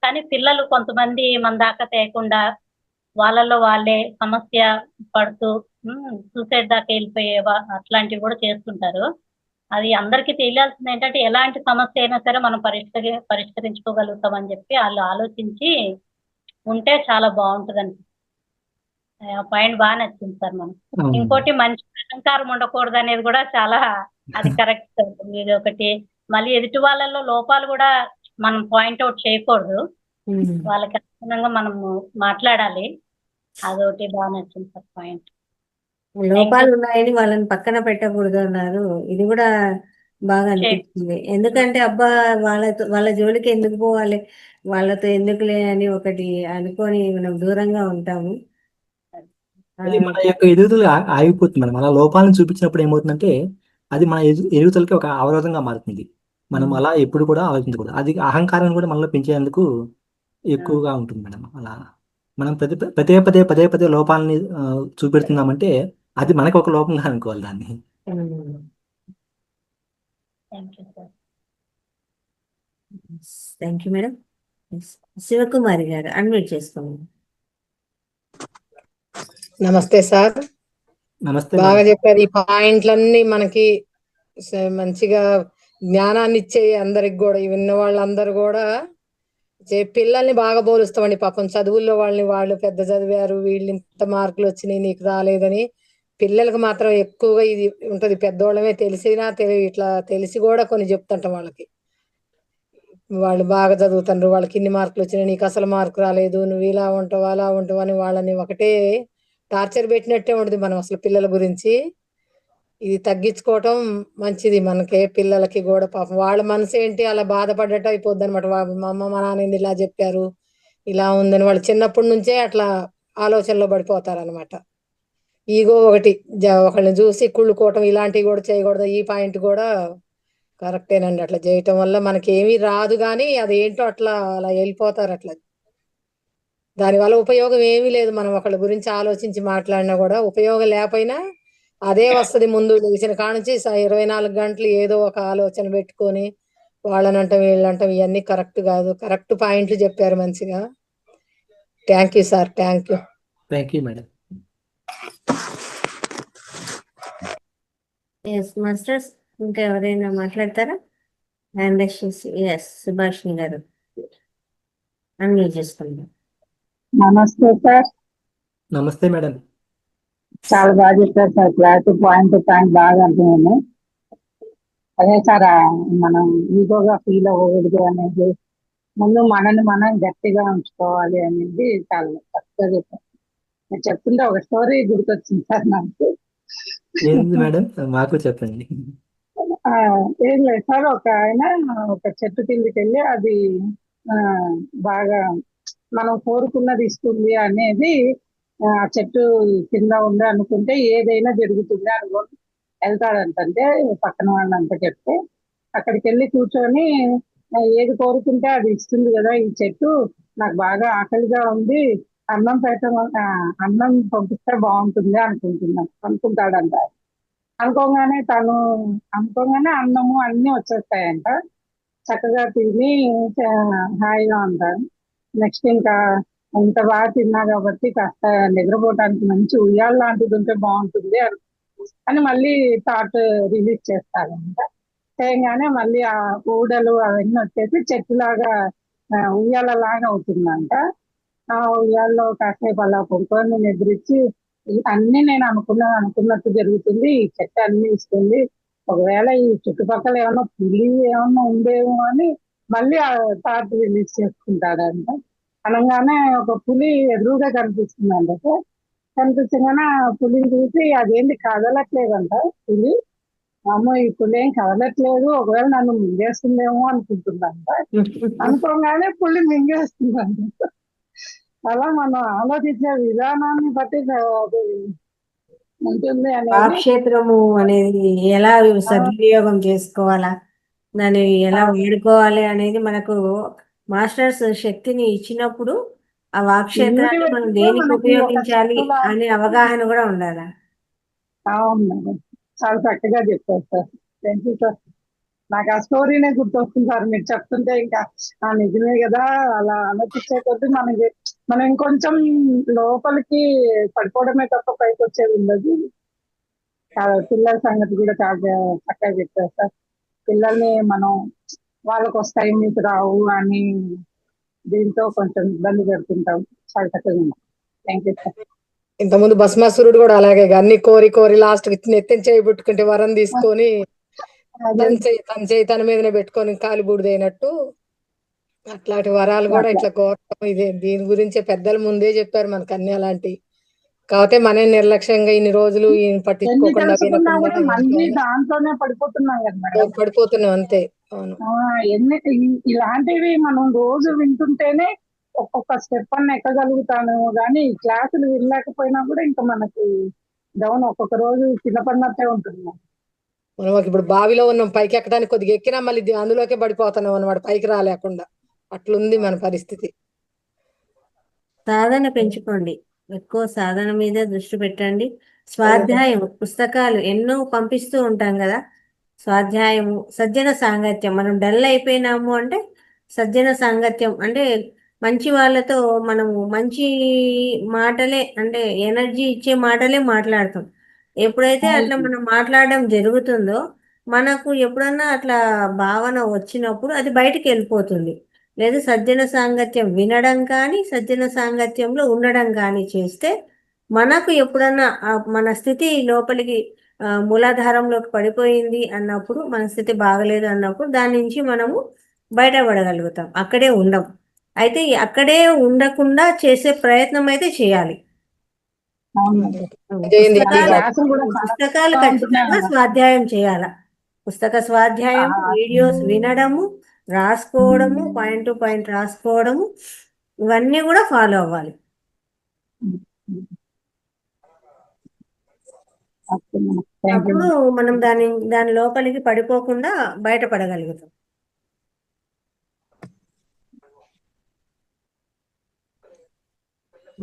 కానీ పిల్లలు కొంతమంది మన దాకా తేకుండా వాళ్ళలో వాళ్ళే సమస్య పడుతూ సూసైడ్ దాకా వెళ్ళిపోయే అట్లాంటివి కూడా చేస్తుంటారు. అది అందరికీ తెలియాల్సింది ఏంటంటే ఎలాంటి సమస్య అయినా సరే మనం పరిష్కరించుకోగలుగుతామని చెప్పి వాళ్ళు ఆలోచించి ఉంటే చాలా బాగుంటుందని పాయింట్ బాగా నచ్చింది సార్. మనం ఇంకోటి మంచి అహంకారం ఉండకూడదు అనేది కూడా చాలా అది కరెక్ట్ సార్. ఇది ఒకటి. మళ్ళీ ఎదుటి వాళ్ళలో లోపాలు కూడా మనం పాయింట్అవుట్ చేయకూడదు, వాళ్ళకి అనుగుణంగా మనము మాట్లాడాలి. అదొకటి బాగా నచ్చింది సార్ పాయింట్. లోపాలు ఉన్నాయని వాళ్ళని పక్కన పెట్టకూడదు అన్నారు. ఇది కూడా బాగా అనిపించింది. ఎందుకంటే అబ్బా వాళ్ళ జోలికి ఎందుకు పోవాలి, వాళ్ళతో ఎందుకులే అని ఒకటి అనుకొని మనం దూరంగా ఉంటాము. అది మన యొక్క ఎదుగుదల ఆగిపోతుంది మేడం. అలా లోపాలను చూపించినప్పుడు ఏమవుతుందంటే అది మన ఎదుగుదలకి ఒక అవరోధంగా మారుతుంది. మనం అలా ఎప్పుడు కూడా ఆలోచించకూడదు. అది అహంకారం కూడా మనలో పెంచేందుకు ఎక్కువగా ఉంటుంది మేడం. అలా మనం పదే పదే లోపాలని చూపెడుతున్నామంటే అది మనకు ఒక లోపంగా అనుకోవాలి దాన్ని. Thank you madam. శివకుమారి గారు అన్మ్యూట్ చేసుకోండి. నమస్తే సార్. నమస్తే. బాగా చెప్పారు. ఈ పాయింట్లన్నీ మనకి మంచిగా జ్ఞానాన్ని ఇచ్చే అందరికి కూడా విన్న వాళ్ళందరూ కూడా పిల్లల్ని బాగా పోలుస్తామండి. పాపం చదువుల్లో వాళ్ళు పెద్ద చదివారు, వీళ్ళు ఇంత మార్కులు వచ్చినాయి నీకు రాలేదని. పిల్లలకు మాత్రం ఎక్కువగా ఇది ఉంటది. పెద్దోళ్ళమే తెలిసినా ఇట్లా తెలిసి కూడా కొన్ని చెప్తుంటాం వాళ్ళకి. వాళ్ళు బాగా చదువుతారు, వాళ్ళకి ఇన్ని మార్కులు వచ్చినాయి, నీకు అసలు మార్కు రాలేదు, నువ్వు ఇలా ఉంటావు అలా ఉంటావు అని వాళ్ళని ఒకటే టార్చర్ పెట్టినట్టే ఉంటుంది మనం అసలు పిల్లల గురించి. ఇది తగ్గించుకోవటం మంచిది మనకే, పిల్లలకి కూడా. పాపం వాళ్ళ మనసు ఏంటి అలా బాధపడ్డట్టు అయిపోద్ది అనమాట. మా అమ్మ మా నాన్న ఇలా చెప్పారు, ఇలా ఉందని వాళ్ళు చిన్నప్పటి నుంచే అట్లా ఆలోచనలో పడిపోతారు అనమాట. ఈగో ఒకటి, ఒకళ్ళని చూసి కుళ్ళుకోవటం ఇలాంటివి కూడా చేయకూడదు. ఈ పాయింట్ కూడా కరెక్టేనండి. అట్లా చేయటం వల్ల మనకి ఏమీ రాదు, కానీ అదేంటో అలా వెళ్ళిపోతారు అట్లా. దానివల్ల ఉపయోగం ఏమీ లేదు. మనం ఒకళ్ళ గురించి ఆలోచించి మాట్లాడినా కూడా ఉపయోగం లేకపోయినా అదే వస్తుంది. ముందు లేచిన కానుంచి 24 గంటలు ఏదో ఒక ఆలోచన పెట్టుకొని వాళ్ళనంటాం వీళ్ళంటాం, ఇవన్నీ కరెక్ట్ కాదు. కరెక్ట్ పాయింట్లు చెప్పారు మంచిగా. Thank you sir. Thank you. Thank you madam. Masters ఇంకా ఎవరైనా మాట్లాడతారా? హ్యాండ్ రైజ్ చేసి సుభాష్ని గారు అన్మ్యూట్ చేసుకోండి. నమస్తే సార్. నమస్తే మేడం. చాలా బాగా చెప్పారు సార్. క్లారిటీ పాయింట్ బాగా అర్థమైంది. అదే సార్, మనం ఈగోగా ఫీల్ అవ్వకూడదు అనేది, ముందు మనల్ని మనం గట్టిగా ఉంచుకోవాలి అనేది చాలా చక్కగా చెప్పారు. నేను చెప్తుంటే ఒక స్టోరీ గుర్తొచ్చింది సార్ నాకు. ఏంది మేడం? మాకు చెప్పండి. ఏం లేదు సార్, ఒక ఆయన ఒక చెట్టు కిందకి వెళ్ళి అది బాగా మనం కోరుకున్నది ఇస్తుంది అనేది ఆ చెట్టు కింద ఉంది అనుకుంటే ఏదైనా జరుగుతుంది అనుకోని వెళ్తాడంటే పక్కన వాళ్ళంతా చెప్తే అక్కడికి వెళ్ళి కూర్చొని ఏది కోరుకుంటే అది ఇస్తుంది కదా ఈ చెట్టు, నాకు బాగా ఆకలిగా ఉంది, అన్నం అన్నం పంపిస్తే బాగుంటుంది అనుకుంటాడంట. అనుకోగానే అన్నము అన్ని వచ్చేస్తాయంట. చక్కగా తిని హాయిగా ఉంటాడు. నెక్స్ట్ ఇంకా ఇంత బాగా తిన్నా కాబట్టి కాస్త నిద్రపోవటానికి మంచి ఉయ్యాల లాంటిది ఉంటే బాగుంటుంది అని మళ్ళీ థాట్ రిలీజ్ చేస్తారంట. చేయగానే మళ్ళీ ఆ ఊడలు అవన్నీ వచ్చేసి చెట్టులాగా ఉయ్యాల లాగా అవుతుందంట. ఆ ఉయ్యాల్లో కాసేపు అలా పడుకొని నిద్రించి అన్ని నేను అనుకున్నట్టు జరుగుతుంది, ఈ చెట్టు అన్ని ఇస్తుంది, ఒకవేళ ఈ చుట్టుపక్కల ఏమన్నా పులి ఏమన్నా ఉండేమో అని మళ్ళీ ఆ థాట్ రిలీజ్ చేసుకుంటాడంట. అనగానే ఒక పులి ఎదురుగా కనిపిస్తుందంట. కనిపించగానే ఆ పులిని చూసి అదేంటి కదలట్లేదంట పులి. అమ్మో ఈ పులి ఏం కదలట్లేదు, ఒకవేళ నన్ను మింగేస్తుందేమో అనుకుంటుందంట. అనుకోగానే పులి మింగేస్తుందంట. అలా మనం ఆలోచించే విధానాన్ని బట్టి అది ఉంటుంది అనేది. వాక్క్షేత్రము అనేది ఎలా సద్వినియోగం చేసుకోవాలా, దాన్ని ఎలా వాడుకోవాలి అనేది మనకు మాస్టర్స్ శక్తిని ఇచ్చినప్పుడు ఆ వాక్క్షేత్రాన్ని మనం దేనికి ఉపయోగించాలి అనే అవగాహన కూడా ఉండాలి. అవును మేడం, చాలా చక్కగా చెప్పారు సార్. Thank you sir. నాకు ఆ స్టోరీనే గుర్తొస్తుంది సార్ మీరు చెప్తుంటే. ఇంకా నిజమే కదా, అలా ఆలోచించే కొద్దీ మనం ఇంకొంచెం లోపలికి పడిపోవడమే తప్ప పైకి వచ్చేది ఉండదు. పిల్లల సంగతి కూడా చాలా చక్కగా చెప్పారు సార్. పిల్లల్ని మనం వాళ్ళకి వస్తాయి మీకు రావు అని దీంతో కొంచెం ఇబ్బంది పెడుతుంటాం. చాలా చక్కగా ఉంది. Thank you sir. ఇంతకుముందు భస్మాసురుడు కూడా అలాగే అన్ని కోరి కోరి లాస్ట్ నెత్తిన చేయి పెట్టుకుంటే వరం తీసుకొని తన చేయి తన మీదనే పెట్టుకొని కాలి బూడిదైనట్టు అట్లాంటి వరాలు కూడా ఇట్లా కోరటం. ఇదే దీని గురించే పెద్దలు ముందే చెప్పారు మనకు అన్ని అలాంటి. కాకపోతే మనం నిర్లక్ష్యంగా ఇన్ని రోజులు పట్టించుకోకుండా మళ్ళీ దాంట్లోనే పడిపోతున్నాం కదా మేడం. పడిపోతున్నాం అంతే. అవును, ఇలాంటివి మనం రోజు వింటుంటేనే ఒక్కొక్క స్టెప్ అన్న ఎక్కగలుగుతాను, కానీ క్లాసులు వినలేకపోయినా కూడా ఇంకా మనకి డౌన్ ఒక్కొక్క రోజు కింద పడినట్టే ఉంటుంది. మనం ఇప్పుడు బావిలో ఉన్నాం, పైకి ఎక్కడానికి కొద్దిగా ఎక్కినా మళ్ళీ అందులోకే పడిపోతున్నాం అన్నమాట, పైకి రాలేకుండా. అట్లుంది మన పరిస్థితి. సాధన పెంచుకోండి, ఎక్కువ సాధన మీద దృష్టి పెట్టండి. స్వాధ్యాయం పుస్తకాలు ఎన్నో పంపిస్తూ ఉంటాం కదా, స్వాధ్యాయము, సజ్జన సాంగత్యం. మనం డల్ అయిపోయినాము అంటే సజ్జన సాంగత్యం అంటే మంచి వాళ్ళతో మనము మంచి మాటలే, అంటే ఎనర్జీ ఇచ్చే మాటలే మాట్లాడతాం. ఎప్పుడైతే అట్లా మనం మాట్లాడడం జరుగుతుందో మనకు ఎప్పుడన్నా అట్లా భావన వచ్చినప్పుడు అది బయటికి వెళ్ళిపోతుంది. లేదు సజ్జన సాంగత్యం వినడం కానీ సజ్జన సాంగత్యంలో ఉండడం కానీ చేస్తే మనకు ఎప్పుడన్నా మన స్థితి లోపలికి మూలాధారంలోకి పడిపోయింది అన్నప్పుడు, మన స్థితి బాగలేదు అన్నప్పుడు దాని నుంచి మనము బయటపడగలుగుతాం, అక్కడే ఉండం. అయితే అక్కడే ఉండకుండా చేసే ప్రయత్నం అయితే చేయాలి. పుస్తకాలు ఖచ్చితంగా స్వాధ్యాయం చేయాల. పుస్తక స్వాధ్యాయం, వీడియోస్ వినడము, రాసుకోవడము, పాయింట్ టు పాయింట్ రాసుకోవడము, ఇవన్నీ కూడా ఫాలో అవ్వాలి. అప్పుడు మనం దాని లోపలికి పడిపోకుండా బయటపడగలుగుతాం.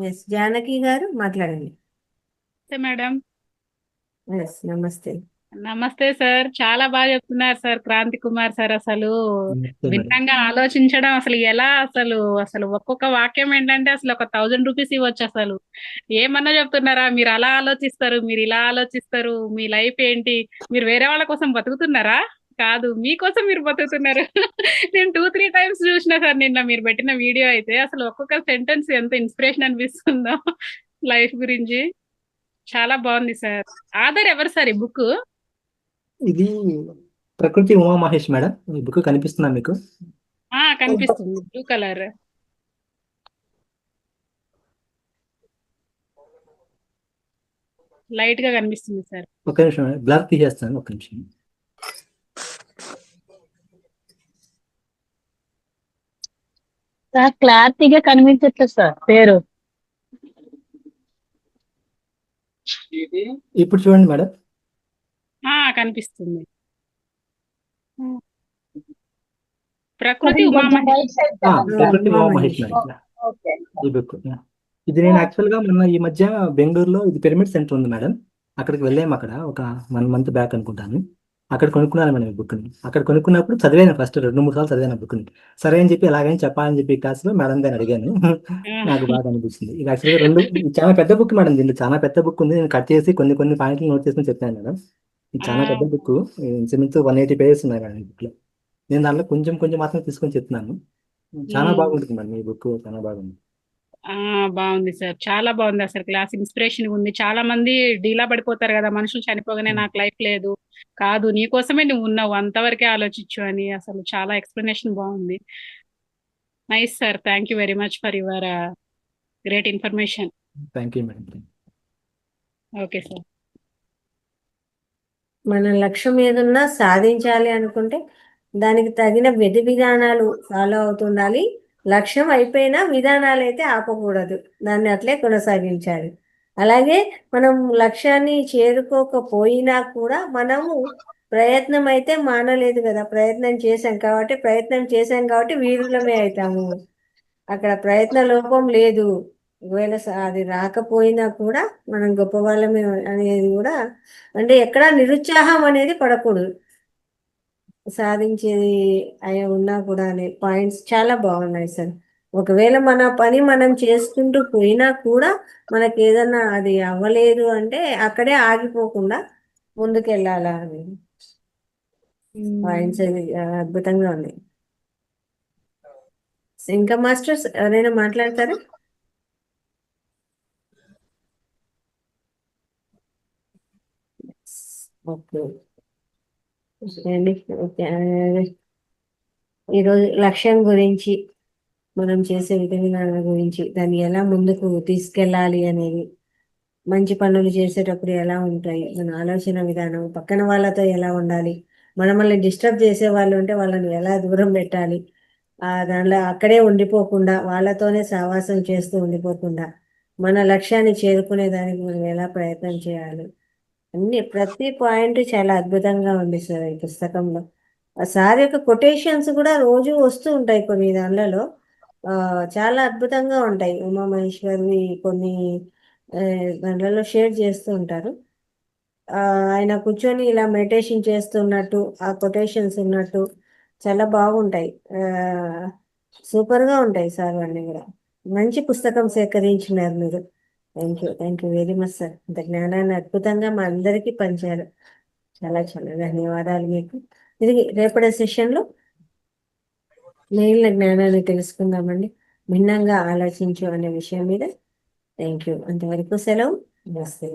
ఎస్ జానకి గారు మాట్లాడండి. మేడం ఎస్ నమస్తే. నమస్తే సార్, చాలా బాగా చెప్తున్నారు సార్ క్రాంతి కుమార్ సార్. అసలు భిన్నంగా ఆలోచించడం అసలు ఎలా, అసలు ఒక్కొక్క వాక్యం ఏంటంటే అసలు ఒక 1000 రూపీస్ ఇవ్వచ్చు. అసలు ఏమన్నా చెప్తున్నారా, మీరు అలా ఆలోచిస్తారు, మీరు ఇలా ఆలోచిస్తారు, మీ లైఫ్ ఏంటి, మీరు వేరే వాళ్ళ కోసం బతుకుతున్నారా? కాదు, మీకోసం మీరు బతుకుతున్నారు. నేను 2-3 టైమ్స్ చూసిన సార్ నిన్న మీరు పెట్టిన వీడియో అయితే. అసలు ఒక్కొక్క సెంటెన్స్ ఎంత ఇన్స్పిరేషన్ అనిపిస్తుందో లైఫ్ గురించి. చాలా బాగుంది సార్. ఆధార్ ఎవరు సార్ ఈ బుక్? ఇది ప్రకృతి ఉమా మహేష్ మేడం. ఈ బుక్ కనిపిస్తుందా మీకు? కనిపిస్తుంది, బ్లూ కలర్. లైట్ గా కనిపిస్తుంది సార్. ఒక నిమిషం బ్లర్ తీసేస్తాను, ఒక నిమిషం. సార్ క్లారిటీగా కనిపించట్లేదు సార్ పేరు. ఇప్పుడు చూడండి మేడం. కనిపిస్తుంది. ప్రకృతి కొంచెం ఉమామహేశ్వరి. రైట్ సైడ్ ప్రకృతి ఉమా మహేష్ మహేశ్వరి. ఓకే ఈ బుక్. ఇది నేను యాక్చువల్గా మొన్న ఈ మధ్య బెంగళూరులో ఇది పిరమిడ్ సెంటర్ ఉంది మేడం, అక్కడికి వెళ్ళాము. అక్కడ ఒక 1 month బ్యాక్ అనుకుంటాను. అక్కడ కొనుక్కున్నాను మేడం ఈ బుక్ని. అక్కడ కొనుక్కున్నప్పుడు చదివాను, ఫస్ట్ 2-3 సార్లు చదివాను బుక్ని. సరే అని చెప్పి ఎలాగైనా చెప్పాలని చెప్పి క్లాస్లో మేడం గారిని అడిగాను. నాకు బాగా అనిపించింది. ఇది యాక్చువల్గా ఇది చాలా పెద్ద బుక్ మేడం, దీంట్లో చాలా పెద్ద బుక్ ఉంది. నేను కట్ చేసి కొన్ని పాయింట్లు నోట్ చేసుకుని చెప్పాను మేడం. ఇది చాలా పెద్ద బుక్, ఇంచుమించు 180 pages ఉన్నాయి మేడం ఈ బుక్లో. నేను దాంట్లో కొంచెం మాత్రం తీసుకొని చెప్తున్నాను. చాలా బాగుంటుంది మేడం ఈ బుక్, చాలా బాగుంది. బాగుంది సార్, చాలా బాగుంది. అసలు క్లాస్ ఇన్స్పిరేషన్ ఉంది. చాలా మంది డీలా పడిపోతారు కదా, మనుషులు చనిపోగానే నాకు లైఫ్ లేదు, కాదు నీకోసమే నువ్వు ఉన్నావు, అంతవరకే ఆలోచించు అని. అసలు చాలా ఎక్స్ప్లెనేషన్ బాగుంది. Nice sir, thank you very much for your great information. Thank you madam. Okay sir. మన లక్ష్యం ఏదన్నా సాధించాలి అనుకుంటే దానికి తగిన విధి విధానాలు ఫాలో అవుతుండాలి. లక్ష్యం అయిపోయినా విధానాలు అయితే ఆపకూడదు, దాన్ని అట్లే కొనసాగించాలి. అలాగే మనం లక్ష్యాన్ని చేరుకోకపోయినా కూడా మనము ప్రయత్నం అయితే మానలేదు కదా, ప్రయత్నం చేశాం కాబట్టి వీరులమే అవుతాము. అక్కడ ప్రయత్న లోపం లేదు. ఒకవేళ అది రాకపోయినా కూడా మనం గొప్ప వాళ్ళమే అనేది కూడా, అంటే ఎక్కడా నిరుత్సాహం అనేది పడకూడదు. సాధించేది ఉన్నా కూడా అనే పాయింట్స్ చాలా బాగున్నాయి సార్. ఒకవేళ మన పని మనం చేసుకుంటూ పోయినా కూడా మనకి ఏదన్నా అది అవ్వలేదు అంటే అక్కడే ఆగిపోకుండా ముందుకెళ్ళాలా అని పాయింట్స్ అద్భుతంగా ఉన్నాయి. ఇంకా మాస్టర్స్ ఎవరైనా మాట్లాడతారా? ఓకే అండి. ఓకే, ఈరోజు లక్ష్యం గురించి, మనం చేసే విధి విధానాల గురించి, దాన్ని ఎలా ముందుకు తీసుకెళ్ళాలి అనేది, మంచి పనులు చేసేటప్పుడు ఎలా ఉంటాయి మన ఆలోచన విధానం, పక్కన వాళ్ళతో ఎలా ఉండాలి, మనల్ని డిస్టర్బ్ చేసే వాళ్ళు ఉంటే వాళ్ళని ఎలా దూరం పెట్టాలి, దానిలో అక్కడే ఉండిపోకుండా వాళ్ళతోనే సహవాసం చేస్తూ ఉండిపోకుండా మన లక్ష్యాన్ని చేరుకునే దానికి మనం ఎలా ప్రయత్నం చేయాలి, ప్రతి పాయింట్ చాలా అద్భుతంగా ఉంది సార్ ఈ పుస్తకంలో. సార్ యొక్క కొటేషన్స్ కూడా రోజు వస్తూ ఉంటాయి కొన్ని దానిలలో, చాలా అద్భుతంగా ఉంటాయి. ఉమామహేశ్వరి కొన్ని దాంట్లో షేర్ చేస్తూ ఉంటారు. ఆయన కూర్చొని ఇలా మెడిటేషన్ చేస్తున్నట్టు ఆ కొటేషన్స్ ఉన్నట్టు చాలా బాగుంటాయి. సూపర్గా ఉంటాయి సార్ అన్నీ కూడా. మంచి పుస్తకం సేకరించినారు మీరు. Thank you very much sir. ఇంత జ్ఞానాన్ని అద్భుతంగా మా అందరికీ పంచారు. చాలా ధన్యవాదాలు మీకు. ఇది రేపటి సెషన్లో మిగిలిన జ్ఞానాన్ని తెలుసుకుందామండి. భిన్నంగా ఆలోచించు అనే విషయం మీద. Thank you. అంతవరకు సెలవు. నమస్తే.